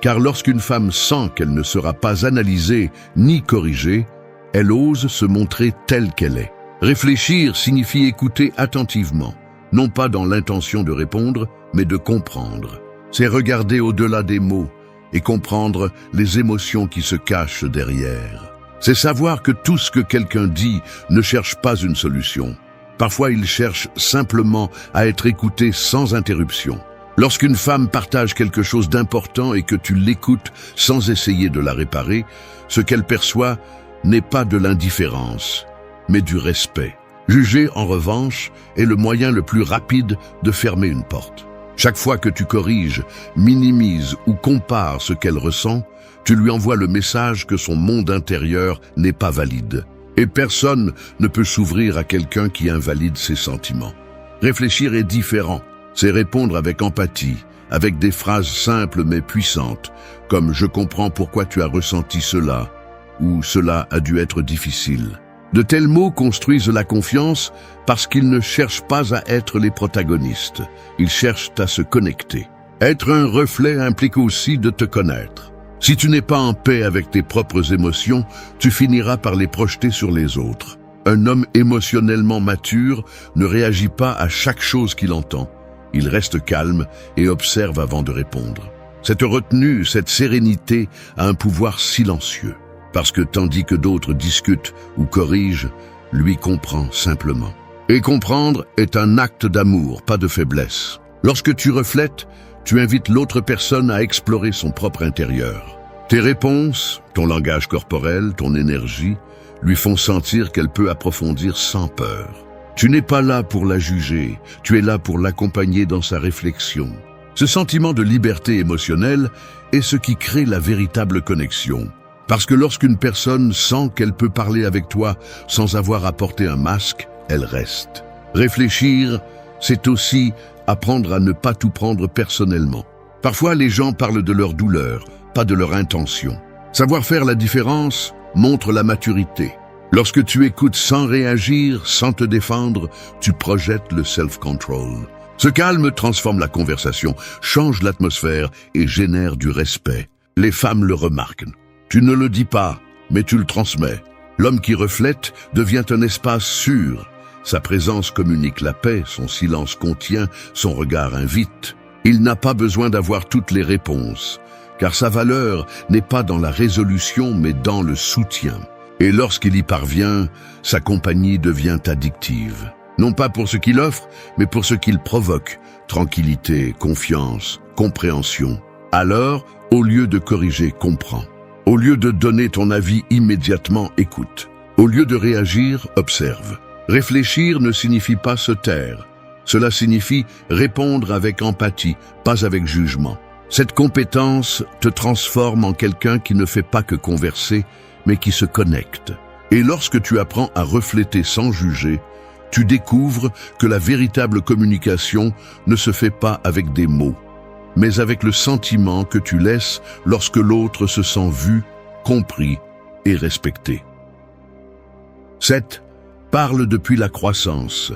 Car lorsqu'une femme sent qu'elle ne sera pas analysée ni corrigée, elle ose se montrer telle qu'elle est. Réfléchir signifie écouter attentivement, non pas dans l'intention de répondre, mais de comprendre. C'est regarder au-delà des mots et comprendre les émotions qui se cachent derrière. C'est savoir que tout ce que quelqu'un dit ne cherche pas une solution. Parfois, il cherche simplement à être écouté sans interruption. Lorsqu'une femme partage quelque chose d'important et que tu l'écoutes sans essayer de la réparer, ce qu'elle perçoit n'est pas de l'indifférence, mais du respect. Juger, en revanche, est le moyen le plus rapide de fermer une porte. Chaque fois que tu corriges, minimises ou compares ce qu'elle ressent, tu lui envoies le message que son monde intérieur n'est pas valide. Et personne ne peut s'ouvrir à quelqu'un qui invalide ses sentiments. Réfléchir est différent. C'est répondre avec empathie, avec des phrases simples mais puissantes, comme « je comprends pourquoi tu as ressenti cela » ou « cela a dû être difficile ». De tels mots construisent la confiance parce qu'ils ne cherchent pas à être les protagonistes, ils cherchent à se connecter. Être un reflet implique aussi de te connaître. Si tu n'es pas en paix avec tes propres émotions, tu finiras par les projeter sur les autres. Un homme émotionnellement mature ne réagit pas à chaque chose qu'il entend. Il reste calme et observe avant de répondre. Cette retenue, cette sérénité a un pouvoir silencieux. Parce que tandis que d'autres discutent ou corrigent, lui comprend simplement. Et comprendre est un acte d'amour, pas de faiblesse. Lorsque tu reflètes, tu invites l'autre personne à explorer son propre intérieur. Tes réponses, ton langage corporel, ton énergie, lui font sentir qu'elle peut approfondir sans peur. Tu n'es pas là pour la juger, tu es là pour l'accompagner dans sa réflexion. Ce sentiment de liberté émotionnelle est ce qui crée la véritable connexion. Parce que lorsqu'une personne sent qu'elle peut parler avec toi sans avoir à porter un masque, elle reste. Réfléchir, c'est aussi apprendre à ne pas tout prendre personnellement. Parfois, les gens parlent de leur douleur, pas de leur intention. Savoir faire la différence montre la maturité. Lorsque tu écoutes sans réagir, sans te défendre, tu projettes le self-control. Ce calme transforme la conversation, change l'atmosphère et génère du respect. Les femmes le remarquent. Tu ne le dis pas, mais tu le transmets. L'homme qui reflète devient un espace sûr. Sa présence communique la paix, son silence contient, son regard invite. Il n'a pas besoin d'avoir toutes les réponses, car sa valeur n'est pas dans la résolution, mais dans le soutien. Et lorsqu'il y parvient, sa compagnie devient addictive. Non pas pour ce qu'il offre, mais pour ce qu'il provoque. Tranquillité, confiance, compréhension. Alors, au lieu de corriger, comprends. Au lieu de donner ton avis immédiatement, écoute. Au lieu de réagir, observe. Réfléchir ne signifie pas se taire. Cela signifie répondre avec empathie, pas avec jugement. Cette compétence te transforme en quelqu'un qui ne fait pas que converser, mais qui se connecte. Et lorsque tu apprends à refléter sans juger, tu découvres que la véritable communication ne se fait pas avec des mots, mais avec le sentiment que tu laisses lorsque l'autre se sent vu, compris et respecté. 7. Parle depuis la croissance.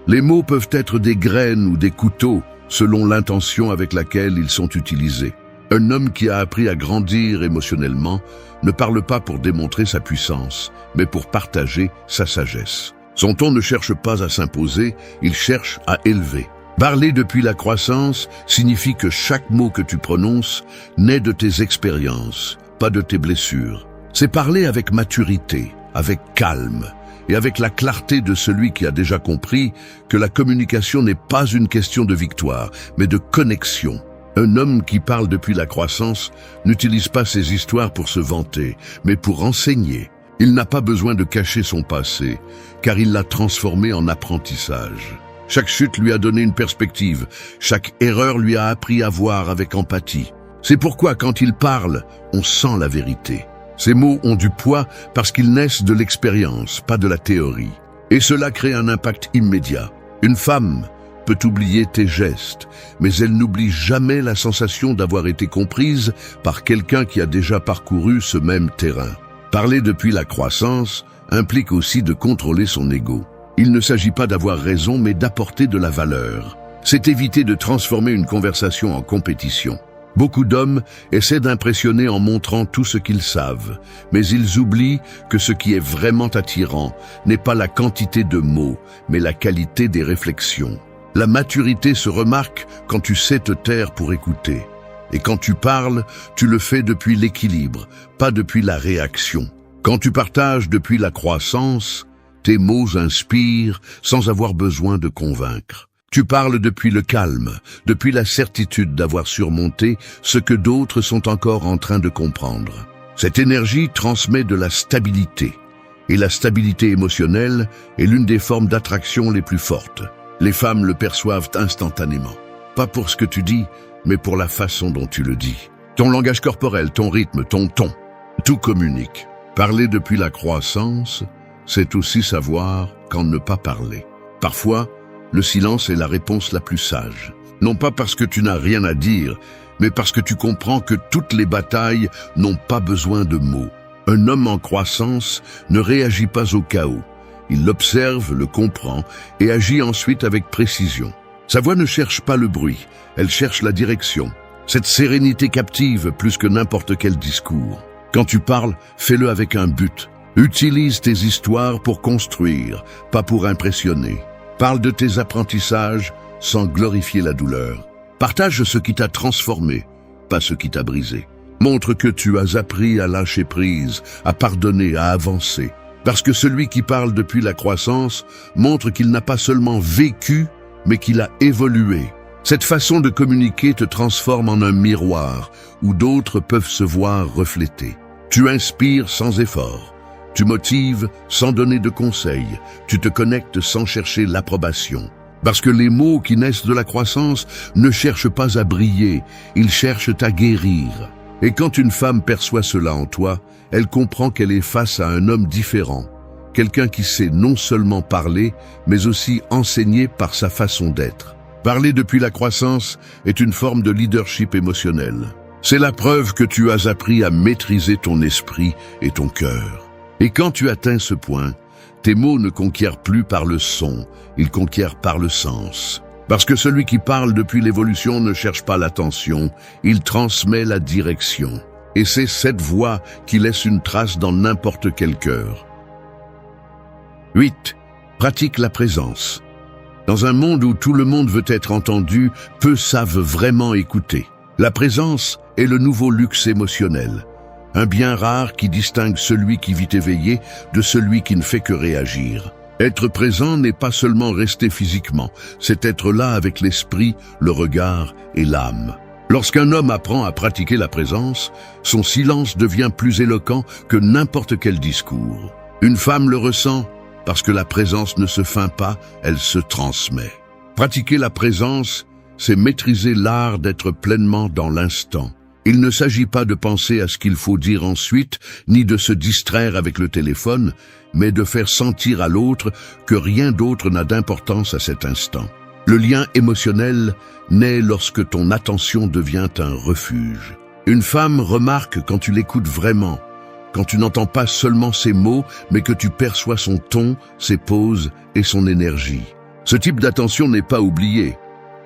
Les mots peuvent être des graines ou des couteaux, selon l'intention avec laquelle ils sont utilisés. Un homme qui a appris à grandir émotionnellement ne parle pas pour démontrer sa puissance, mais pour partager sa sagesse. Son ton ne cherche pas à s'imposer, il cherche à élever. Parler depuis la croissance signifie que chaque mot que tu prononces naît de tes expériences, pas de tes blessures. C'est parler avec maturité, avec calme, et avec la clarté de celui qui a déjà compris que la communication n'est pas une question de victoire, mais de connexion. Un homme qui parle depuis la croissance n'utilise pas ses histoires pour se vanter, mais pour enseigner. Il n'a pas besoin de cacher son passé, car il l'a transformé en apprentissage. Chaque chute lui a donné une perspective, chaque erreur lui a appris à voir avec empathie. C'est pourquoi quand il parle, on sent la vérité. Ces mots ont du poids parce qu'ils naissent de l'expérience, pas de la théorie. Et cela crée un impact immédiat. Une femme peut oublier tes gestes, mais elle n'oublie jamais la sensation d'avoir été comprise par quelqu'un qui a déjà parcouru ce même terrain. Parler depuis la croissance implique aussi de contrôler son ego. Il ne s'agit pas d'avoir raison, mais d'apporter de la valeur. C'est éviter de transformer une conversation en compétition. Beaucoup d'hommes essaient d'impressionner en montrant tout ce qu'ils savent, mais ils oublient que ce qui est vraiment attirant n'est pas la quantité de mots, mais la qualité des réflexions. La maturité se remarque quand tu sais te taire pour écouter. Et quand tu parles, tu le fais depuis l'équilibre, pas depuis la réaction. Quand tu partages depuis la croissance, tes mots inspirent sans avoir besoin de convaincre. Tu parles depuis le calme, depuis la certitude d'avoir surmonté ce que d'autres sont encore en train de comprendre. Cette énergie transmet de la stabilité. Et la stabilité émotionnelle est l'une des formes d'attraction les plus fortes. Les femmes le perçoivent instantanément. Pas pour ce que tu dis, mais pour la façon dont tu le dis. Ton langage corporel, ton rythme, ton ton, tout communique. Parler depuis la croissance, c'est aussi savoir quand ne pas parler. Parfois, le silence est la réponse la plus sage. Non pas parce que tu n'as rien à dire, mais parce que tu comprends que toutes les batailles n'ont pas besoin de mots. Un homme en croissance ne réagit pas au chaos. Il l'observe, le comprend et agit ensuite avec précision. Sa voix ne cherche pas le bruit, elle cherche la direction. Cette sérénité captive plus que n'importe quel discours. Quand tu parles, fais-le avec un but. Utilise tes histoires pour construire, pas pour impressionner. Parle de tes apprentissages sans glorifier la douleur. Partage ce qui t'a transformé, pas ce qui t'a brisé. Montre que tu as appris à lâcher prise, à pardonner, à avancer. Parce que celui qui parle depuis la croissance montre qu'il n'a pas seulement vécu, mais qu'il a évolué. Cette façon de communiquer te transforme en un miroir où d'autres peuvent se voir refléter. Tu inspires sans effort. Tu motives sans donner de conseils. Tu te connectes sans chercher l'approbation. Parce que les mots qui naissent de la croissance ne cherchent pas à briller, ils cherchent à guérir. Et quand une femme perçoit cela en toi, elle comprend qu'elle est face à un homme différent, quelqu'un qui sait non seulement parler, mais aussi enseigner par sa façon d'être. Parler depuis la croissance est une forme de leadership émotionnel. C'est la preuve que tu as appris à maîtriser ton esprit et ton cœur. Et quand tu atteins ce point, tes mots ne conquièrent plus par le son, ils conquièrent par le sens. Parce que celui qui parle depuis l'évolution ne cherche pas l'attention, il transmet la direction. Et c'est cette voix qui laisse une trace dans n'importe quel cœur. 8. Pratique la présence. Dans un monde où tout le monde veut être entendu, peu savent vraiment écouter. La présence est le nouveau luxe émotionnel. Un bien rare qui distingue celui qui vit éveillé de celui qui ne fait que réagir. Être présent n'est pas seulement rester physiquement, c'est être là avec l'esprit, le regard et l'âme. Lorsqu'un homme apprend à pratiquer la présence, son silence devient plus éloquent que n'importe quel discours. Une femme le ressent parce que la présence ne se feint pas, elle se transmet. Pratiquer la présence, c'est maîtriser l'art d'être pleinement dans l'instant. Il ne s'agit pas de penser à ce qu'il faut dire ensuite, ni de se distraire avec le téléphone, mais de faire sentir à l'autre que rien d'autre n'a d'importance à cet instant. Le lien émotionnel naît lorsque ton attention devient un refuge. Une femme remarque quand tu l'écoutes vraiment, quand tu n'entends pas seulement ses mots, mais que tu perçois son ton, ses pauses et son énergie. Ce type d'attention n'est pas oublié,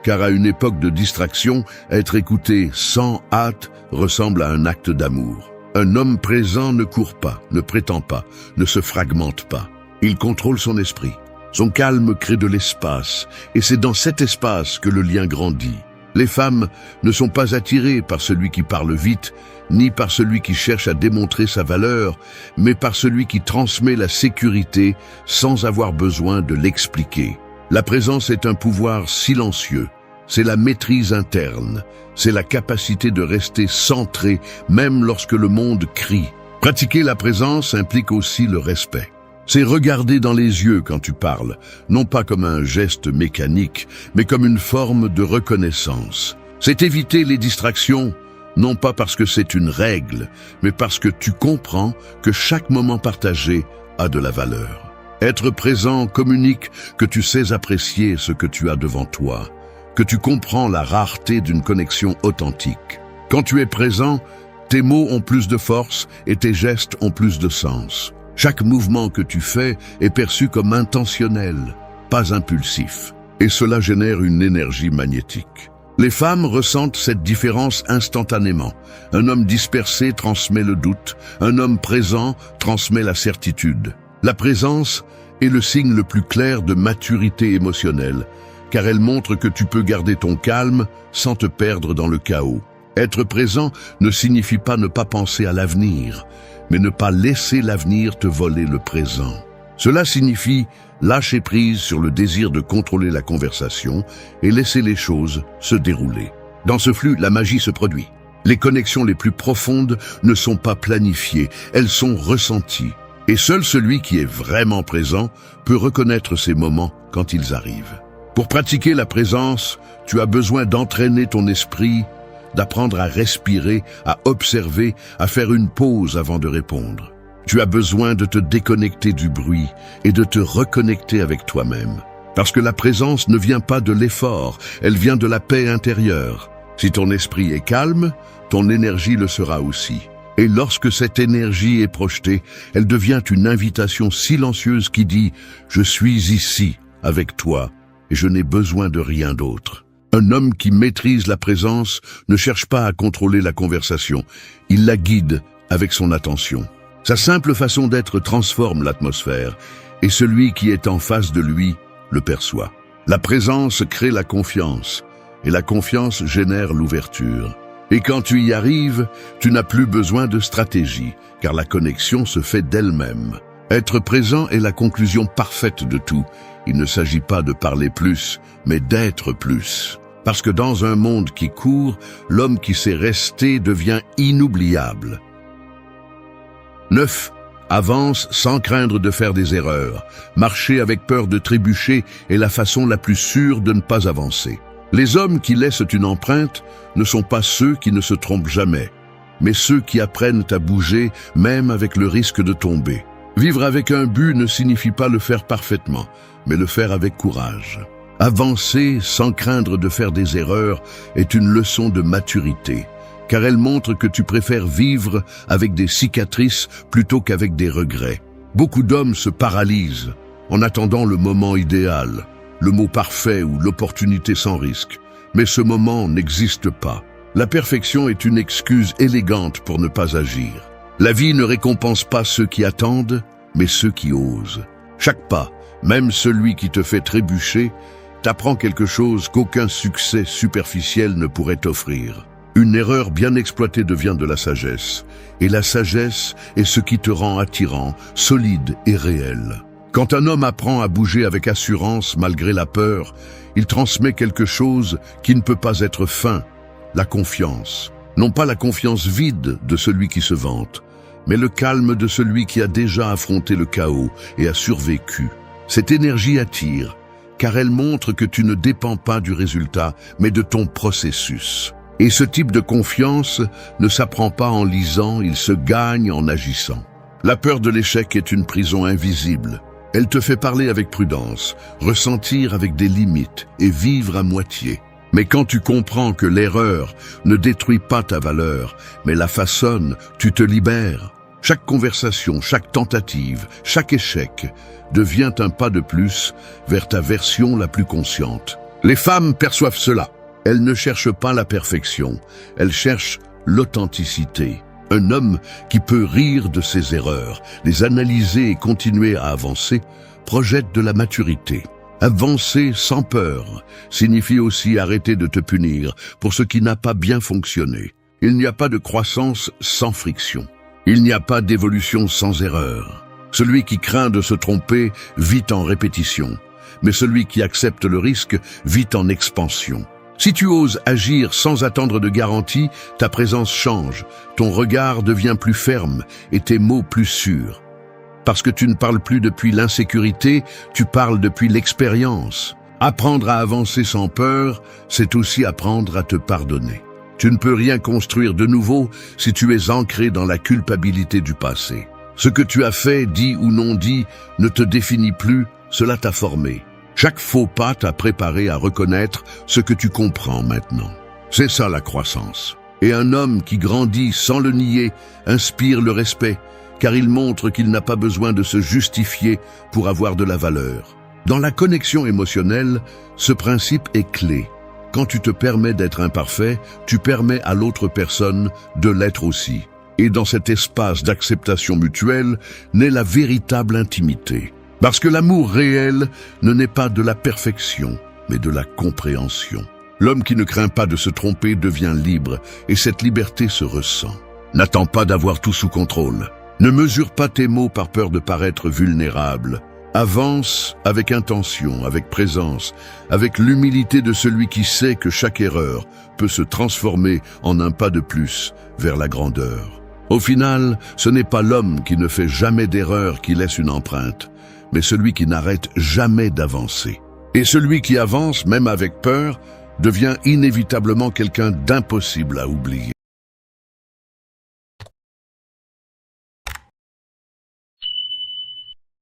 car à une époque de distraction, être écouté sans hâte ressemble à un acte d'amour. Un homme présent ne court pas, ne prétend pas, ne se fragmente pas. Il contrôle son esprit. Son calme crée de l'espace, et c'est dans cet espace que le lien grandit. Les femmes ne sont pas attirées par celui qui parle vite, ni par celui qui cherche à démontrer sa valeur, mais par celui qui transmet la sécurité sans avoir besoin de l'expliquer. La présence est un pouvoir silencieux, c'est la maîtrise interne, c'est la capacité de rester centré même lorsque le monde crie. Pratiquer la présence implique aussi le respect. C'est regarder dans les yeux quand tu parles, non pas comme un geste mécanique, mais comme une forme de reconnaissance. C'est éviter les distractions, non pas parce que c'est une règle, mais parce que tu comprends que chaque moment partagé a de la valeur. Être présent communique que tu sais apprécier ce que tu as devant toi, que tu comprends la rareté d'une connexion authentique. Quand tu es présent, tes mots ont plus de force et tes gestes ont plus de sens. Chaque mouvement que tu fais est perçu comme intentionnel, pas impulsif. Et cela génère une énergie magnétique. Les femmes ressentent cette différence instantanément. Un homme dispersé transmet le doute, un homme présent transmet la certitude. La présence est le signe le plus clair de maturité émotionnelle, car elle montre que tu peux garder ton calme sans te perdre dans le chaos. Être présent ne signifie pas ne pas penser à l'avenir, mais ne pas laisser l'avenir te voler le présent. Cela signifie lâcher prise sur le désir de contrôler la conversation et laisser les choses se dérouler. Dans ce flux, la magie se produit. Les connexions les plus profondes ne sont pas planifiées, elles sont ressenties. Et seul celui qui est vraiment présent peut reconnaître ces moments quand ils arrivent. Pour pratiquer la présence, tu as besoin d'entraîner ton esprit, d'apprendre à respirer, à observer, à faire une pause avant de répondre. Tu as besoin de te déconnecter du bruit et de te reconnecter avec toi-même. Parce que la présence ne vient pas de l'effort, elle vient de la paix intérieure. Si ton esprit est calme, ton énergie le sera aussi. Et lorsque cette énergie est projetée, elle devient une invitation silencieuse qui dit « Je suis ici, avec toi, et je n'ai besoin de rien d'autre ». Un homme qui maîtrise la présence ne cherche pas à contrôler la conversation, il la guide avec son attention. Sa simple façon d'être transforme l'atmosphère, et celui qui est en face de lui le perçoit. La présence crée la confiance, et la confiance génère l'ouverture. Et quand tu y arrives, tu n'as plus besoin de stratégie, car la connexion se fait d'elle-même. Être présent est la conclusion parfaite de tout. Il ne s'agit pas de parler plus, mais d'être plus. Parce que dans un monde qui court, l'homme qui sait rester devient inoubliable. 9. Avance sans craindre de faire des erreurs. Marcher avec peur de trébucher est la façon la plus sûre de ne pas avancer. Les hommes qui laissent une empreinte ne sont pas ceux qui ne se trompent jamais. mais ceux qui apprennent à bouger même avec le risque de tomber. Vivre avec un but ne signifie pas le faire parfaitement, mais le faire avec courage. Avancer sans craindre de faire des erreurs est une leçon de maturité, car elle montre que tu préfères vivre avec des cicatrices plutôt qu'avec des regrets. Beaucoup d'hommes se paralysent en attendant le moment idéal, le mot parfait ou l'opportunité sans risque. Mais ce moment n'existe pas. La perfection est une excuse élégante pour ne pas agir. La vie ne récompense pas ceux qui attendent, mais ceux qui osent. Chaque pas, même celui qui te fait trébucher, t'apprend quelque chose qu'aucun succès superficiel ne pourrait offrir. Une erreur bien exploitée devient de la sagesse, et la sagesse est ce qui te rend attirant, solide et réel. Quand un homme apprend à bouger avec assurance malgré la peur, il transmet quelque chose qui ne peut pas être feint, la confiance. Non pas la confiance vide de celui qui se vante, mais le calme de celui qui a déjà affronté le chaos et a survécu. Cette énergie attire, car elle montre que tu ne dépends pas du résultat, mais de ton processus. Et ce type de confiance ne s'apprend pas en lisant, il se gagne en agissant. La peur de l'échec est une prison invisible. Elle te fait parler avec prudence, ressentir avec des limites et vivre à moitié. Mais quand tu comprends que l'erreur ne détruit pas ta valeur, mais la façonne, tu te libères. Chaque conversation, chaque tentative, chaque échec devient un pas de plus vers ta version la plus consciente. Les femmes perçoivent cela. Elles ne cherchent pas la perfection, elles cherchent l'authenticité. Un homme qui peut rire de ses erreurs, les analyser et continuer à avancer, projette de la maturité. Avancer sans peur signifie aussi arrêter de te punir pour ce qui n'a pas bien fonctionné. Il n'y a pas de croissance sans friction. Il n'y a pas d'évolution sans erreur. Celui qui craint de se tromper vit en répétition, mais celui qui accepte le risque vit en expansion. Si tu oses agir sans attendre de garantie, ta présence change, ton regard devient plus ferme et tes mots plus sûrs. Parce que tu ne parles plus depuis l'insécurité, tu parles depuis l'expérience. Apprendre à avancer sans peur, c'est aussi apprendre à te pardonner. Tu ne peux rien construire de nouveau si tu es ancré dans la culpabilité du passé. Ce que tu as fait, dit ou non dit, ne te définit plus, cela t'a formé. Chaque faux pas t'a préparé à reconnaître ce que tu comprends maintenant. C'est ça la croissance. Et un homme qui grandit sans le nier inspire le respect, car il montre qu'il n'a pas besoin de se justifier pour avoir de la valeur. Dans la connexion émotionnelle, ce principe est clé. Quand tu te permets d'être imparfait, tu permets à l'autre personne de l'être aussi. Et dans cet espace d'acceptation mutuelle naît la véritable intimité. Parce que l'amour réel ne naît pas de la perfection, mais de la compréhension. L'homme qui ne craint pas de se tromper devient libre, et cette liberté se ressent. N'attends pas d'avoir tout sous contrôle. Ne mesure pas tes mots par peur de paraître vulnérable. Avance avec intention, avec présence, avec l'humilité de celui qui sait que chaque erreur peut se transformer en un pas de plus vers la grandeur. Au final, ce n'est pas l'homme qui ne fait jamais d'erreur qui laisse une empreinte, mais celui qui n'arrête jamais d'avancer. Et celui qui avance, même avec peur, devient inévitablement quelqu'un d'impossible à oublier.